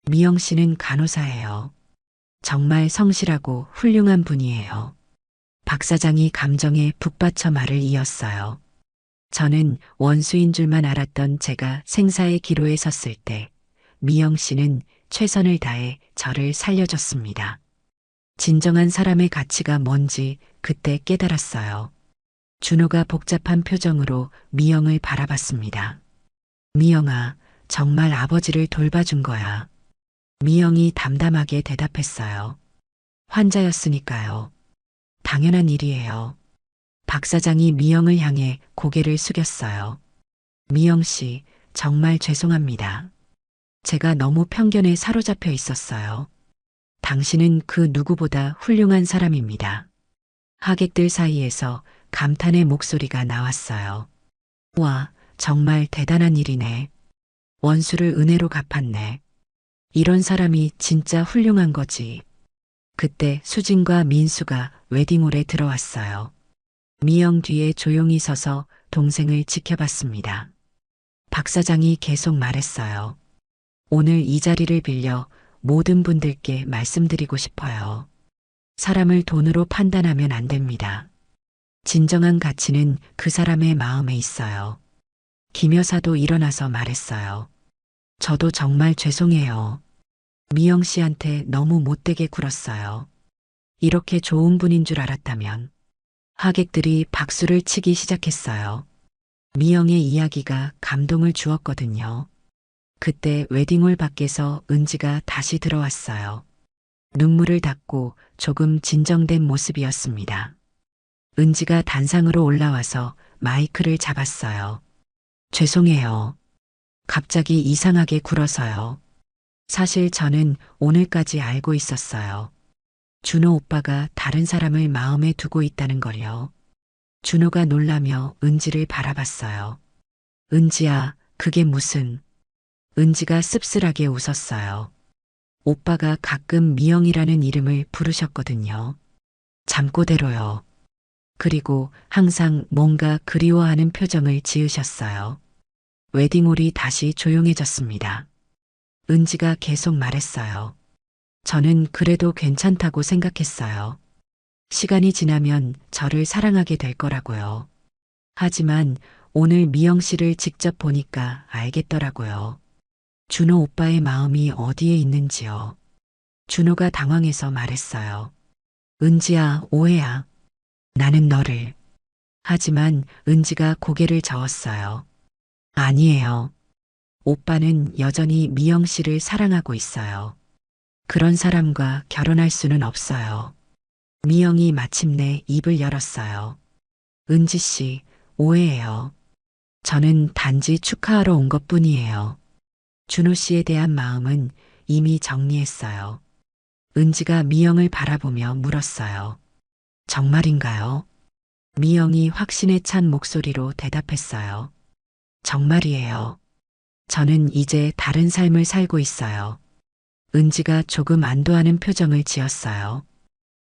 미영 씨는 간호사예요. 정말 성실하고 훌륭한 분이에요. 박 사장이 감정에 북받쳐 말을 이었어요. 저는 원수인 줄만 알았던 제가 생사의 기로에 섰을 때 미영 씨는 최선을 다해 저를 살려줬습니다. 진정한 사람의 가치가 뭔지 그때 깨달았어요. 준호가 복잡한 표정으로 미영을 바라봤습니다. 미영아, 정말 아버지를 돌봐준 거야. 미영이 담담하게 대답했어요. 환자였으니까요. 당연한 일이에요. 박 사장이 미영을 향해 고개를 숙였어요. 미영 씨, 정말 죄송합니다. 제가 너무 편견에 사로잡혀 있었어요. 당신은 그 누구보다 훌륭한 사람입니다. 하객들 사이에서 감탄의 목소리가 나왔어요. 와, 정말 대단한 일이네. 원수를 은혜로 갚았네. 이런 사람이 진짜 훌륭한 거지. 그때 수진과 민수가 웨딩홀에 들어왔어요. 미영 뒤에 조용히 서서 동생을 지켜봤습니다. 박 사장이 계속 말했어요. 오늘 이 자리를 빌려 모든 분들께 말씀드리고 싶어요. 사람을 돈으로 판단하면 안 됩니다. 진정한 가치는 그 사람의 마음에 있어요. 김 여사도 일어나서 말했어요. 저도 정말 죄송해요. 미영 씨한테 너무 못되게 굴었어요. 이렇게 좋은 분인 줄 알았다면. 하객들이 박수를 치기 시작했어요. 미영의 이야기가 감동을 주었거든요. 그때 웨딩홀 밖에서 은지가 다시 들어왔어요. 눈물을 닦고 조금 진정된 모습이었습니다. 은지가 단상으로 올라와서 마이크를 잡았어요. 죄송해요. 갑자기 이상하게 굴어서요. 사실 저는 오늘까지 알고 있었어요. 준호 오빠가 다른 사람을 마음에 두고 있다는 걸요. 준호가 놀라며 은지를 바라봤어요. 은지야, 그게 무슨... 은지가 씁쓸하게 웃었어요. 오빠가 가끔 미영이라는 이름을 부르셨거든요. 잠꼬대로요. 그리고 항상 뭔가 그리워하는 표정을 지으셨어요. 웨딩홀이 다시 조용해졌습니다. 은지가 계속 말했어요. 저는 그래도 괜찮다고 생각했어요. 시간이 지나면 저를 사랑하게 될 거라고요. 하지만 오늘 미영 씨를 직접 보니까 알겠더라고요. 준호 오빠의 마음이 어디에 있는지요. 준호가 당황해서 말했어요. 은지야, 오해야. 나는 너를. 하지만 은지가 고개를 저었어요. 아니에요. 오빠는 여전히 미영 씨를 사랑하고 있어요. 그런 사람과 결혼할 수는 없어요. 미영이 마침내 입을 열었어요. 은지 씨, 오해예요. 저는 단지 축하하러 온 것뿐이에요. 준호 씨에 대한 마음은 이미 정리했어요. 은지가 미영을 바라보며 물었어요. 정말인가요? 미영이 확신에 찬 목소리로 대답했어요. 정말이에요. 저는 이제 다른 삶을 살고 있어요. 은지가 조금 안도하는 표정을 지었어요.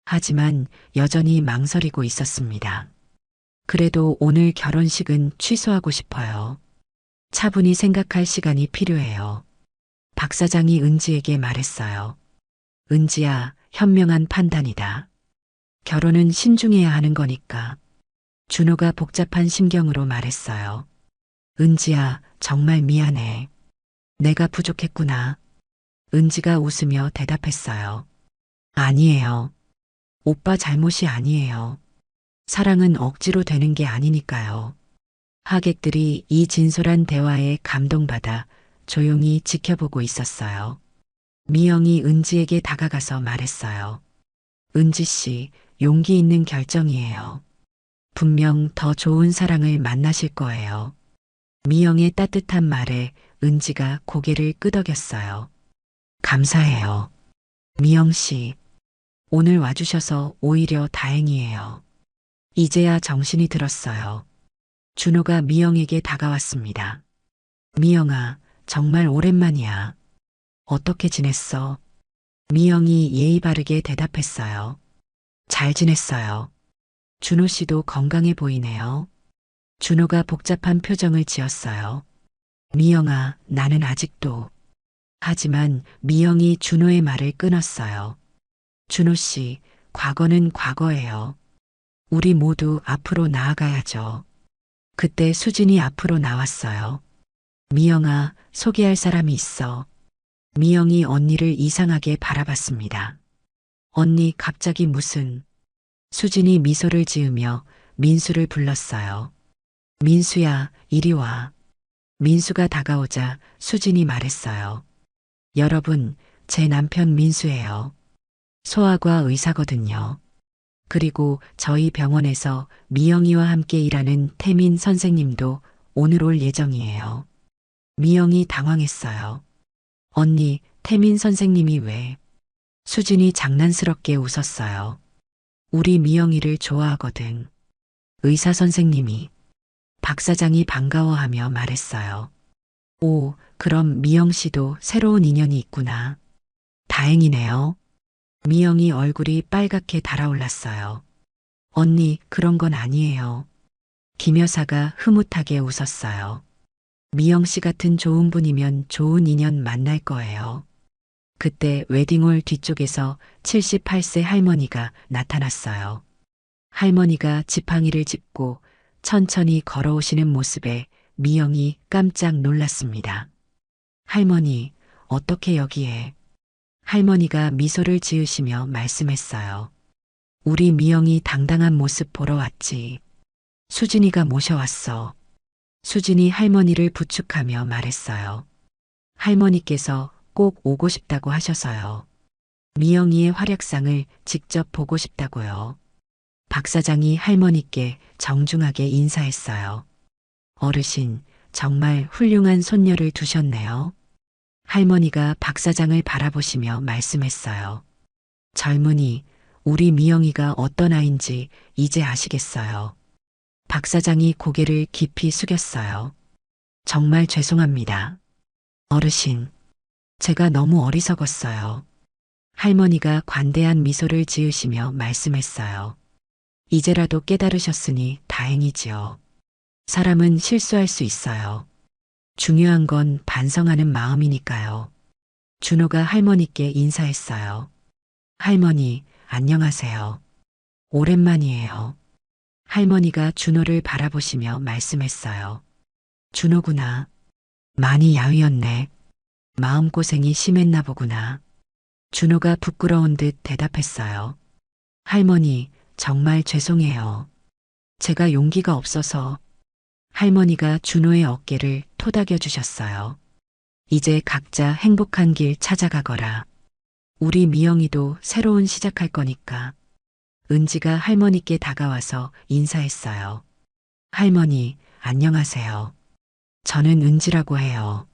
하지만 여전히 망설이고 있었습니다. 그래도 오늘 결혼식은 취소하고 싶어요. 차분히 생각할 시간이 필요해요. 박 사장이 은지에게 말했어요. 은지야, 현명한 판단이다. 결혼은 신중해야 하는 거니까. 준호가 복잡한 심경으로 말했어요. 은지야, 정말 미안해. 내가 부족했구나. 은지가 웃으며 대답했어요. 아니에요. 오빠 잘못이 아니에요. 사랑은 억지로 되는 게 아니니까요. 하객들이 이 진솔한 대화에 감동받아 조용히 지켜보고 있었어요. 미영이 은지에게 다가가서 말했어요. 은지 씨, 용기 있는 결정이에요. 분명 더 좋은 사랑을 만나실 거예요. 미영의 따뜻한 말에 은지가 고개를 끄덕였어요. 감사해요. 미영 씨, 오늘 와주셔서 오히려 다행이에요. 이제야 정신이 들었어요. 준호가 미영에게 다가왔습니다. 미영아, 정말 오랜만이야. 어떻게 지냈어? 미영이 예의 바르게 대답했어요. 잘 지냈어요. 준호 씨도 건강해 보이네요. 준호가 복잡한 표정을 지었어요. 미영아, 나는 아직도. 하지만 미영이 준호의 말을 끊었어요. 준호 씨, 과거는 과거예요. 우리 모두 앞으로 나아가야죠. 그때 수진이 앞으로 나왔어요. 미영아, 소개할 사람이 있어. 미영이 언니를 이상하게 바라봤습니다. 언니, 갑자기 무슨. 수진이 미소를 지으며 민수를 불렀어요. 민수야, 이리 와. 민수가 다가오자 수진이 말했어요. 여러분, 제 남편 민수예요. 소아과 의사거든요. 그리고 저희 병원에서 미영이와 함께 일하는 태민 선생님도 오늘 올 예정이에요. 미영이 당황했어요. 언니, 태민 선생님이 왜? 수진이 장난스럽게 웃었어요. 우리 미영이를 좋아하거든. 의사 선생님이. 박 사장이 반가워하며 말했어요. 오, 그럼 미영 씨도 새로운 인연이 있구나. 다행이네요. 미영이 얼굴이 빨갛게 달아올랐어요. 언니, 그런 건 아니에요. 김 여사가 흐뭇하게 웃었어요. 미영 씨 같은 좋은 분이면 좋은 인연 만날 거예요. 그때 웨딩홀 뒤쪽에서 78세 할머니가 나타났어요. 할머니가 지팡이를 짚고 천천히 걸어오시는 모습에 미영이 깜짝 놀랐습니다. 할머니, 어떻게 여기에? 할머니가 미소를 지으시며 말씀했어요. 우리 미영이 당당한 모습 보러 왔지. 수진이가 모셔왔어. 수진이 할머니를 부축하며 말했어요. 할머니께서 꼭 오고 싶다고 하셔서요. 미영이의 활약상을 직접 보고 싶다고요. 박 사장이 할머니께 정중하게 인사했어요. 어르신, 정말 훌륭한 손녀를 두셨네요. 할머니가 박 사장을 바라보시며 말씀했어요. 젊은이, 우리 미영이가 어떤 아인지 이제 아시겠어요. 박 사장이 고개를 깊이 숙였어요. 정말 죄송합니다. 어르신, 제가 너무 어리석었어요. 할머니가 관대한 미소를 지으시며 말씀했어요. 이제라도 깨달으셨으니 다행이지요. 사람은 실수할 수 있어요. 중요한 건 반성하는 마음이니까요. 준호가 할머니께 인사했어요. 할머니, 안녕하세요. 오랜만이에요. 할머니가 준호를 바라보시며 말씀했어요. 준호구나. 많이 야위었네. 마음고생이 심했나 보구나. 준호가 부끄러운 듯 대답했어요. 할머니, 정말 죄송해요. 제가 용기가 없어서. 할머니가 준호의 어깨를 토닥여 주셨어요. 이제 각자 행복한 길 찾아가거라. 우리 미영이도 새로운 시작할 거니까. 은지가 할머니께 다가와서 인사했어요. 할머니, 안녕하세요. 저는 은지라고 해요.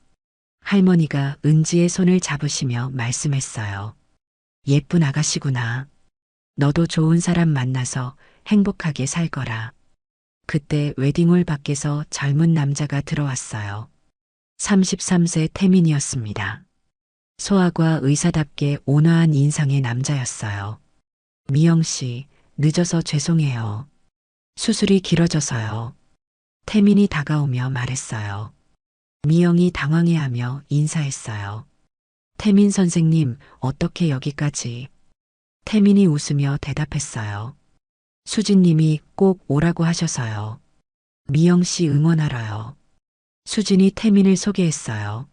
할머니가 은지의 손을 잡으시며 말씀했어요. 예쁜 아가씨구나. 너도 좋은 사람 만나서 행복하게 살 거라. 그때 웨딩홀 밖에서 젊은 남자가 들어왔어요. 33세 태민이었습니다. 소아과 의사답게 온화한 인상의 남자였어요. 미영 씨, 늦어서 죄송해요. 수술이 길어져서요. 태민이 다가오며 말했어요. 미영이 당황해하며 인사했어요. 태민 선생님, 어떻게 여기까지? 태민이 웃으며 대답했어요. 수진님이 꼭 오라고 하셔서요. 미영 씨 응원하러요. 수진이 태민을 소개했어요.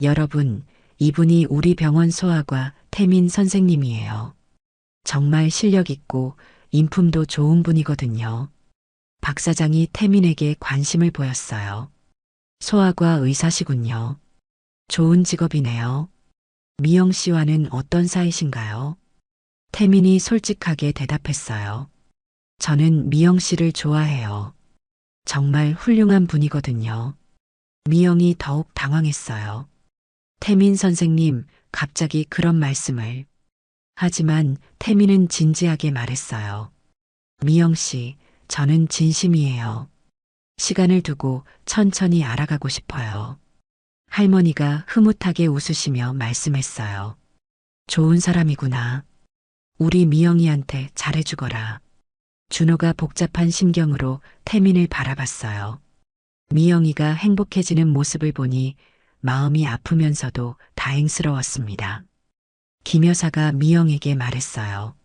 여러분, 이분이 우리 병원 소아과 태민 선생님이에요. 정말 실력 있고 인품도 좋은 분이거든요. 박 사장이 태민에게 관심을 보였어요. 소아과 의사시군요. 좋은 직업이네요. 미영 씨와는 어떤 사이신가요? 태민이 솔직하게 대답했어요. 저는 미영 씨를 좋아해요. 정말 훌륭한 분이거든요. 미영이 더욱 당황했어요. 태민 선생님, 갑자기 그런 말씀을. 하지만 태민은 진지하게 말했어요. 미영 씨, 저는 진심이에요. 시간을 두고 천천히 알아가고 싶어요. 할머니가 흐뭇하게 웃으시며 말씀했어요. 좋은 사람이구나. 우리 미영이한테 잘해주거라. 준호가 복잡한 심경으로 태민을 바라봤어요. 미영이가 행복해지는 모습을 보니 마음이 아프면서도 다행스러웠습니다. 김 여사가 미영에게 말했어요.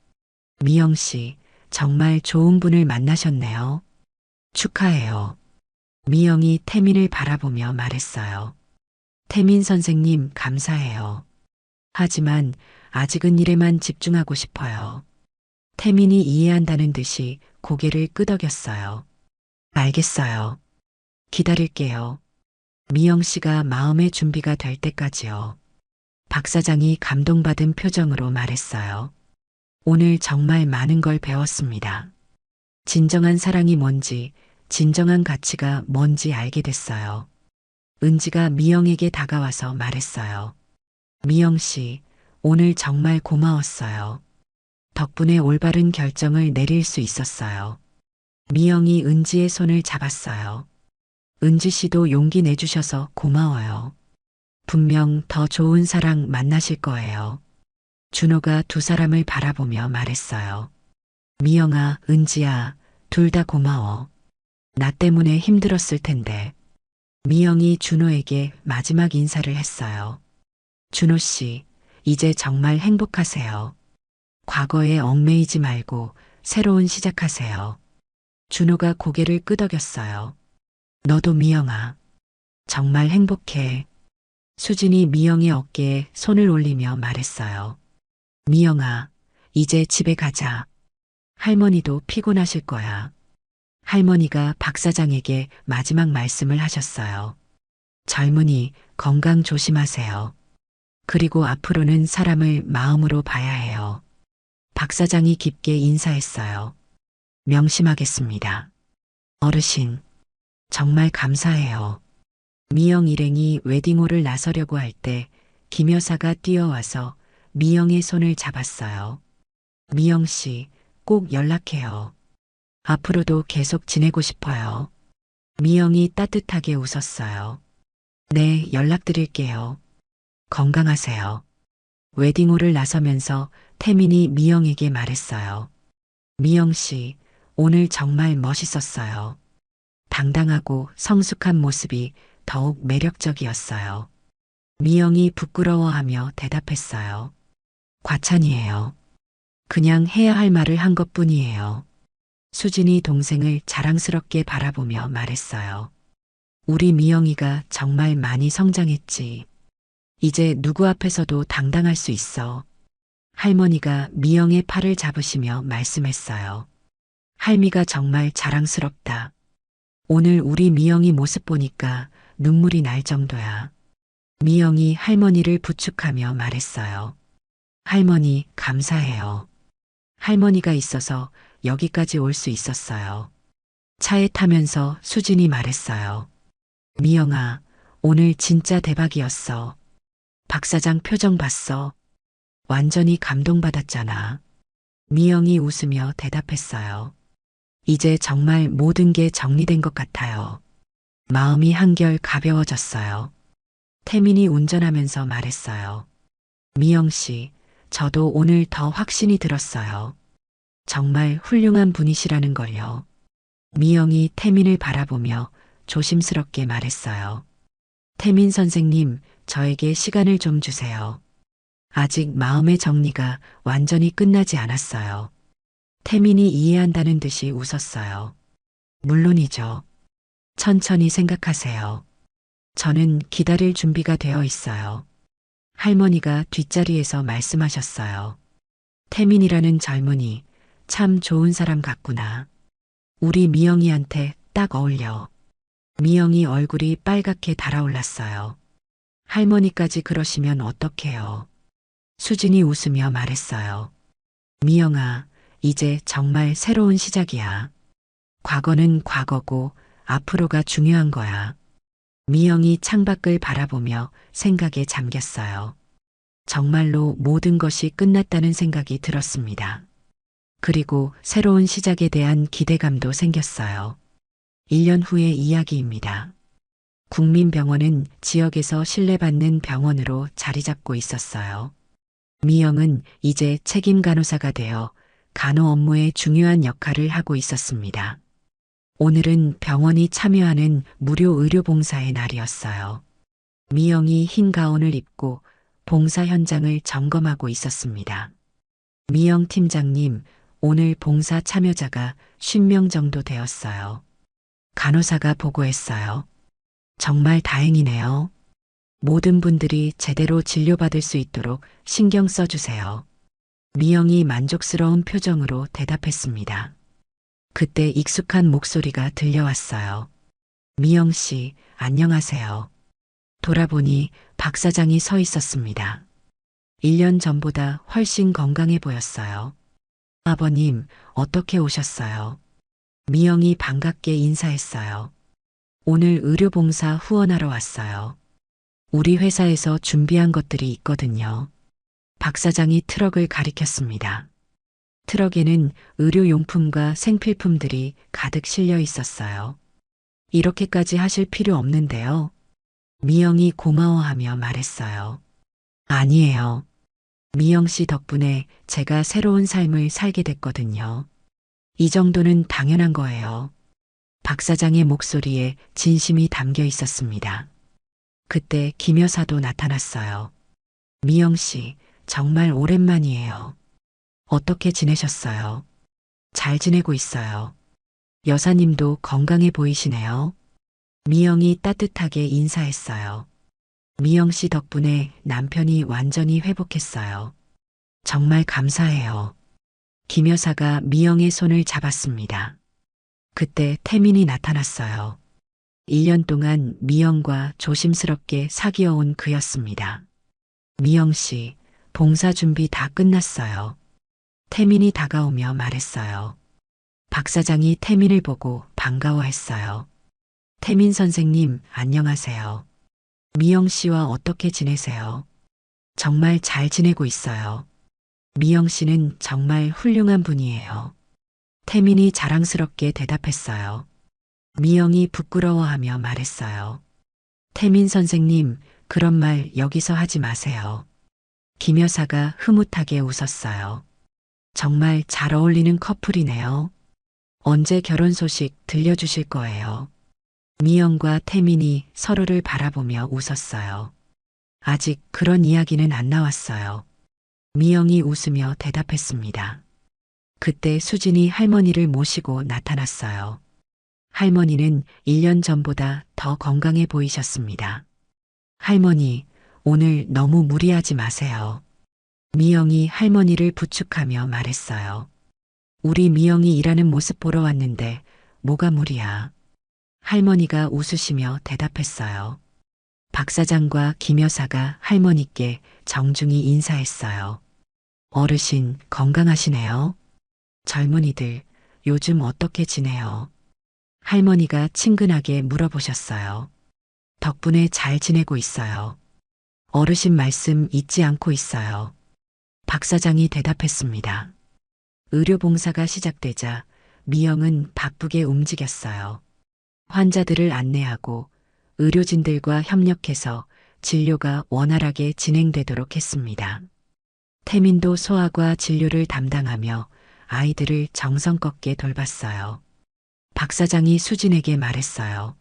미영 씨, 정말 좋은 분을 만나셨네요. 축하해요. 미영이 태민을 바라보며 말했어요. 태민 선생님, 감사해요. 하지만 아직은 일에만 집중하고 싶어요. 태민이 이해한다는 듯이 고개를 끄덕였어요. 알겠어요. 기다릴게요. 미영 씨가 마음의 준비가 될 때까지요. 박 사장이 감동받은 표정으로 말했어요. 오늘 정말 많은 걸 배웠습니다. 진정한 사랑이 뭔지, 진정한 가치가 뭔지 알게 됐어요. 은지가 미영에게 다가와서 말했어요. 미영 씨, 오늘 정말 고마웠어요. 덕분에 올바른 결정을 내릴 수 있었어요. 미영이 은지의 손을 잡았어요. 은지 씨도 용기 내주셔서 고마워요. 분명 더 좋은 사랑 만나실 거예요. 준호가 두 사람을 바라보며 말했어요. 미영아, 은지야, 둘 다 고마워. 나 때문에 힘들었을 텐데. 미영이 준호에게 마지막 인사를 했어요. 준호 씨, 이제 정말 행복하세요. 과거에 얽매이지 말고 새로운 시작하세요. 준호가 고개를 끄덕였어요. 너도 미영아. 정말 행복해. 수진이 미영의 어깨에 손을 올리며 말했어요. 미영아, 이제 집에 가자. 할머니도 피곤하실 거야. 할머니가 박 사장에게 마지막 말씀을 하셨어요. 젊은이, 건강 조심하세요. 그리고 앞으로는 사람을 마음으로 봐야 해요. 박 사장이 깊게 인사했어요. 명심하겠습니다. 어르신, 정말 감사해요. 미영 일행이 웨딩홀을 나서려고 할 때 김 여사가 뛰어와서 미영의 손을 잡았어요. 미영 씨, 꼭 연락해요. 앞으로도 계속 지내고 싶어요. 미영이 따뜻하게 웃었어요. 네, 연락드릴게요. 건강하세요. 웨딩홀을 나서면서 태민이 미영에게 말했어요. 미영 씨, 오늘 정말 멋있었어요. 당당하고 성숙한 모습이 더욱 매력적이었어요. 미영이 부끄러워하며 대답했어요. 과찬이에요. 그냥 해야 할 말을 한 것뿐이에요. 수진이 동생을 자랑스럽게 바라보며 말했어요. 우리 미영이가 정말 많이 성장했지. 이제 누구 앞에서도 당당할 수 있어. 할머니가 미영의 팔을 잡으시며 말씀했어요. 할미가 정말 자랑스럽다. 오늘 우리 미영이 모습 보니까 눈물이 날 정도야. 미영이 할머니를 부축하며 말했어요. 할머니, 감사해요. 할머니가 있어서 여기까지 올 수 있었어요. 차에 타면서 수진이 말했어요. 미영아, 오늘 진짜 대박이었어. 박 사장 표정 봤어. 완전히 감동받았잖아. 미영이 웃으며 대답했어요. 이제 정말 모든 게 정리된 것 같아요. 마음이 한결 가벼워졌어요. 태민이 운전하면서 말했어요. 미영 씨, 저도 오늘 더 확신이 들었어요. 정말 훌륭한 분이시라는 걸요. 미영이 태민을 바라보며 조심스럽게 말했어요. 태민 선생님, 저에게 시간을 좀 주세요. 아직 마음의 정리가 완전히 끝나지 않았어요. 태민이 이해한다는 듯이 웃었어요. 물론이죠. 천천히 생각하세요. 저는 기다릴 준비가 되어 있어요. 할머니가 뒷자리에서 말씀하셨어요. 태민이라는 젊은이 참 좋은 사람 같구나. 우리 미영이한테 딱 어울려. 미영이 얼굴이 빨갛게 달아올랐어요. 할머니까지 그러시면 어떡해요. 수진이 웃으며 말했어요. 미영아, 이제 정말 새로운 시작이야. 과거는 과거고 앞으로가 중요한 거야. 미영이 창밖을 바라보며 생각에 잠겼어요. 정말로 모든 것이 끝났다는 생각이 들었습니다. 그리고 새로운 시작에 대한 기대감도 생겼어요. 1년 후의 이야기입니다. 국민병원은 지역에서 신뢰받는 병원으로 자리 잡고 있었어요. 미영은 이제 책임 간호사가 되어 간호 업무에 중요한 역할을 하고 있었습니다. 오늘은 병원이 참여하는 무료 의료 봉사의 날이었어요. 미영이 흰 가운을 입고 봉사 현장을 점검하고 있었습니다. 미영 팀장님, 오늘 봉사 참여자가 50명 정도 되었어요. 간호사가 보고했어요. 정말 다행이네요. 모든 분들이 제대로 진료받을 수 있도록 신경 써주세요. 미영이 만족스러운 표정으로 대답했습니다. 그때 익숙한 목소리가 들려왔어요. 미영 씨, 안녕하세요. 돌아보니 박 사장이 서 있었습니다. 1년 전보다 훨씬 건강해 보였어요. 아버님, 어떻게 오셨어요? 미영이 반갑게 인사했어요. 오늘 의료봉사 후원하러 왔어요. 우리 회사에서 준비한 것들이 있거든요. 박 사장이 트럭을 가리켰습니다. 트럭에는 의료용품과 생필품들이 가득 실려 있었어요. 이렇게까지 하실 필요 없는데요. 미영이 고마워하며 말했어요. 아니에요. 미영 씨 덕분에 제가 새로운 삶을 살게 됐거든요. 이 정도는 당연한 거예요. 박 사장의 목소리에 진심이 담겨 있었습니다. 그때 김 여사도 나타났어요. 미영 씨, 정말 오랜만이에요. 어떻게 지내셨어요? 잘 지내고 있어요. 여사님도 건강해 보이시네요. 미영이 따뜻하게 인사했어요. 미영 씨 덕분에 남편이 완전히 회복했어요. 정말 감사해요. 김 여사가 미영의 손을 잡았습니다. 그때 태민이 나타났어요. 1년 동안 미영과 조심스럽게 사귀어온 그였습니다. 미영 씨, 봉사 준비 다 끝났어요. 태민이 다가오며 말했어요. 박 사장이 태민을 보고 반가워했어요. 태민 선생님, 안녕하세요. 미영 씨와 어떻게 지내세요? 정말 잘 지내고 있어요. 미영 씨는 정말 훌륭한 분이에요. 태민이 자랑스럽게 대답했어요. 미영이 부끄러워하며 말했어요. 태민 선생님, 그런 말 여기서 하지 마세요. 김 여사가 흐뭇하게 웃었어요. 정말 잘 어울리는 커플이네요. 언제 결혼 소식 들려주실 거예요? 미영과 태민이 서로를 바라보며 웃었어요. 아직 그런 이야기는 안 나왔어요. 미영이 웃으며 대답했습니다. 그때 수진이 할머니를 모시고 나타났어요. 할머니는 1년 전보다 더 건강해 보이셨습니다. 할머니, 오늘 너무 무리하지 마세요. 미영이 할머니를 부축하며 말했어요. 우리 미영이 일하는 모습 보러 왔는데 뭐가 무리야. 할머니가 웃으시며 대답했어요. 박 사장과 김 여사가 할머니께 정중히 인사했어요. 어르신 건강하시네요. 젊은이들 요즘 어떻게 지내요? 할머니가 친근하게 물어보셨어요. 덕분에 잘 지내고 있어요. 어르신 말씀 잊지 않고 있어요. 박 사장이 대답했습니다. 의료봉사가 시작되자 미영은 바쁘게 움직였어요. 환자들을 안내하고 의료진들과 협력해서 진료가 원활하게 진행되도록 했습니다. 태민도 소아과 진료를 담당하며 아이들을 정성껏게 돌봤어요. 박 사장이 수진에게 말했어요.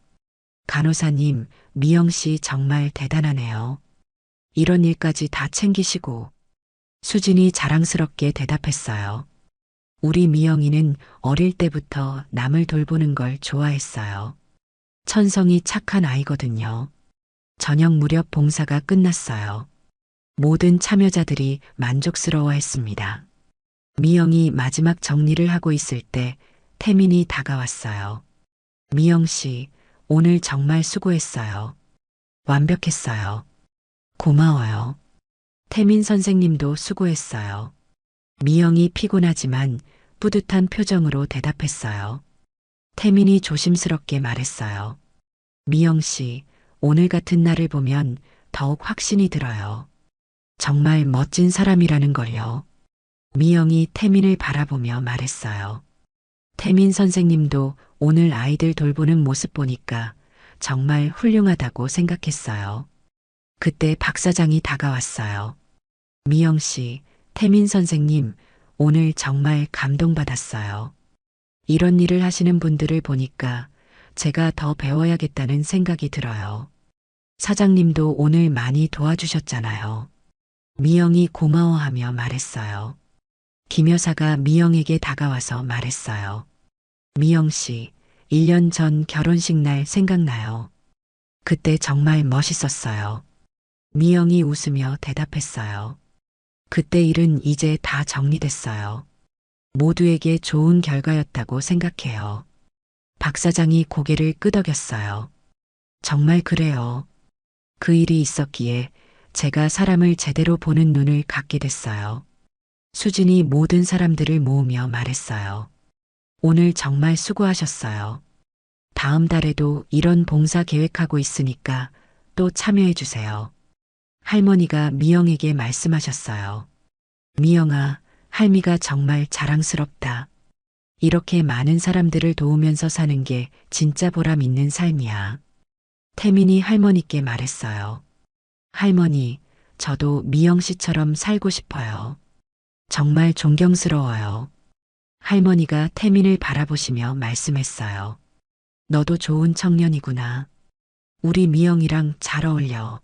간호사님, 미영 씨 정말 대단하네요. 이런 일까지 다 챙기시고. 수진이 자랑스럽게 대답했어요. 우리 미영이는 어릴 때부터 남을 돌보는 걸 좋아했어요. 천성이 착한 아이거든요. 저녁 무렵 봉사가 끝났어요. 모든 참여자들이 만족스러워했습니다. 미영이 마지막 정리를 하고 있을 때 태민이 다가왔어요. 미영 씨, 오늘 정말 수고했어요. 완벽했어요. 고마워요. 태민 선생님도 수고했어요. 미영이 피곤하지만 뿌듯한 표정으로 대답했어요. 태민이 조심스럽게 말했어요. 미영 씨, 오늘 같은 날을 보면 더욱 확신이 들어요. 정말 멋진 사람이라는 걸요. 미영이 태민을 바라보며 말했어요. 태민 선생님도 오늘 아이들 돌보는 모습 보니까 정말 훌륭하다고 생각했어요. 그때 박 사장이 다가왔어요. 미영 씨, 태민 선생님, 오늘 정말 감동받았어요. 이런 일을 하시는 분들을 보니까 제가 더 배워야겠다는 생각이 들어요. 사장님도 오늘 많이 도와주셨잖아요. 미영이 고마워하며 말했어요. 김 여사가 미영에게 다가와서 말했어요. 미영 씨, 1년 전 결혼식 날 생각나요. 그때 정말 멋있었어요. 미영이 웃으며 대답했어요. 그때 일은 이제 다 정리됐어요. 모두에게 좋은 결과였다고 생각해요. 박 사장이 고개를 끄덕였어요. 정말 그래요. 그 일이 있었기에 제가 사람을 제대로 보는 눈을 갖게 됐어요. 수진이 모든 사람들을 모으며 말했어요. 오늘 정말 수고하셨어요. 다음 달에도 이런 봉사 계획하고 있으니까 또 참여해 주세요. 할머니가 미영에게 말씀하셨어요. 미영아, 할미가 정말 자랑스럽다. 이렇게 많은 사람들을 도우면서 사는 게 진짜 보람 있는 삶이야. 태민이 할머니께 말했어요. 할머니, 저도 미영 씨처럼 살고 싶어요. 정말 존경스러워요. 할머니가 태민을 바라보시며 말씀했어요. 너도 좋은 청년이구나. 우리 미영이랑 잘 어울려.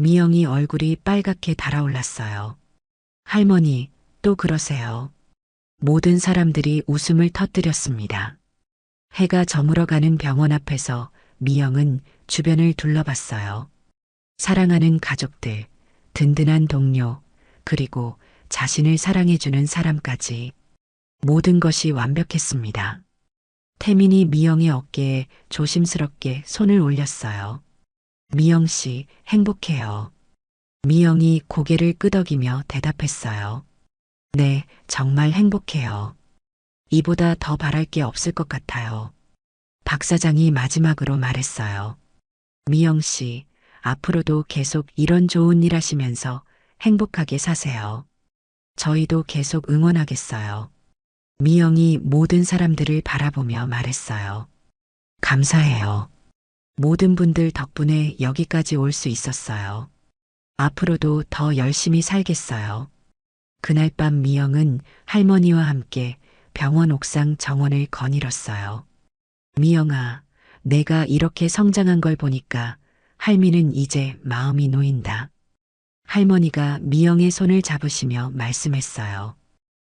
미영이 얼굴이 빨갛게 달아올랐어요. 할머니, 또 그러세요. 모든 사람들이 웃음을 터뜨렸습니다. 해가 저물어가는 병원 앞에서 미영은 주변을 둘러봤어요. 사랑하는 가족들, 든든한 동료, 그리고 자신을 사랑해주는 사람까지 모든 것이 완벽했습니다. 태민이 미영의 어깨에 조심스럽게 손을 올렸어요. 미영 씨, 행복해요. 미영이 고개를 끄덕이며 대답했어요. 네, 정말 행복해요. 이보다 더 바랄 게 없을 것 같아요. 박 사장이 마지막으로 말했어요. 미영 씨, 앞으로도 계속 이런 좋은 일 하시면서 행복하게 사세요. 저희도 계속 응원하겠어요. 미영이 모든 사람들을 바라보며 말했어요. 감사해요. 모든 분들 덕분에 여기까지 올 수 있었어요. 앞으로도 더 열심히 살겠어요. 그날 밤 미영은 할머니와 함께 병원 옥상 정원을 거닐었어요. 미영아, 내가 이렇게 성장한 걸 보니까 할미는 이제 마음이 놓인다. 할머니가 미영의 손을 잡으시며 말씀했어요.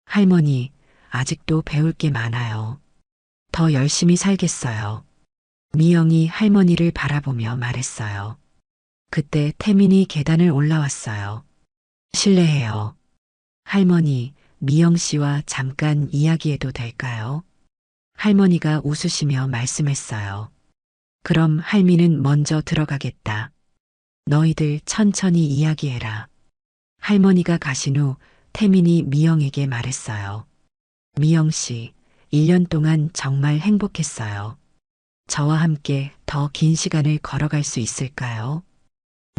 할머니, 아직도 배울 게 많아요. 더 열심히 살겠어요. 미영이 할머니를 바라보며 말했어요. 그때 태민이 계단을 올라왔어요. 실례해요. 할머니, 미영 씨와 잠깐 이야기해도 될까요? 할머니가 웃으시며 말씀했어요. 그럼 할미는 먼저 들어가겠다. 너희들 천천히 이야기해라. 할머니가 가신 후 태민이 미영에게 말했어요. 미영 씨, 1년 동안 정말 행복했어요. 저와 함께 더 긴 시간을 걸어갈 수 있을까요?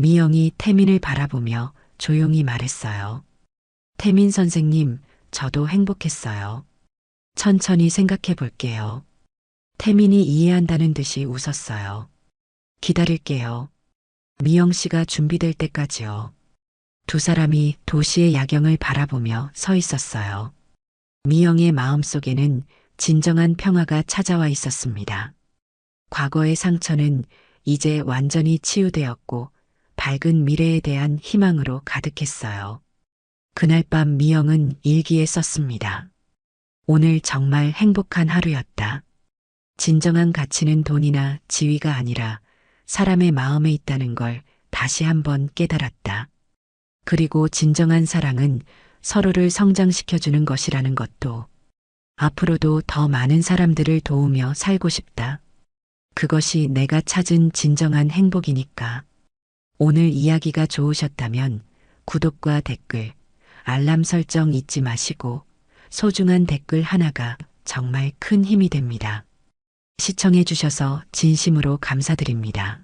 미영이 태민을 바라보며 조용히 말했어요. 태민 선생님, 저도 행복했어요. 천천히 생각해 볼게요. 태민이 이해한다는 듯이 웃었어요. 기다릴게요. 미영 씨가 준비될 때까지요. 두 사람이 도시의 야경을 바라보며 서 있었어요. 미영의 마음속에는 진정한 평화가 찾아와 있었습니다. 과거의 상처는 이제 완전히 치유되었고 밝은 미래에 대한 희망으로 가득했어요. 그날 밤 미영은 일기에 썼습니다. 오늘 정말 행복한 하루였다. 진정한 가치는 돈이나 지위가 아니라 사람의 마음에 있다는 걸 다시 한번 깨달았다. 그리고 진정한 사랑은 서로를 성장시켜주는 것이라는 것도. 앞으로도 더 많은 사람들을 도우며 살고 싶다. 그것이 내가 찾은 진정한 행복이니까. 오늘 이야기가 좋으셨다면 구독과 댓글, 알람 설정 잊지 마시고 소중한 댓글 하나가 정말 큰 힘이 됩니다. 시청해 주셔서 진심으로 감사드립니다.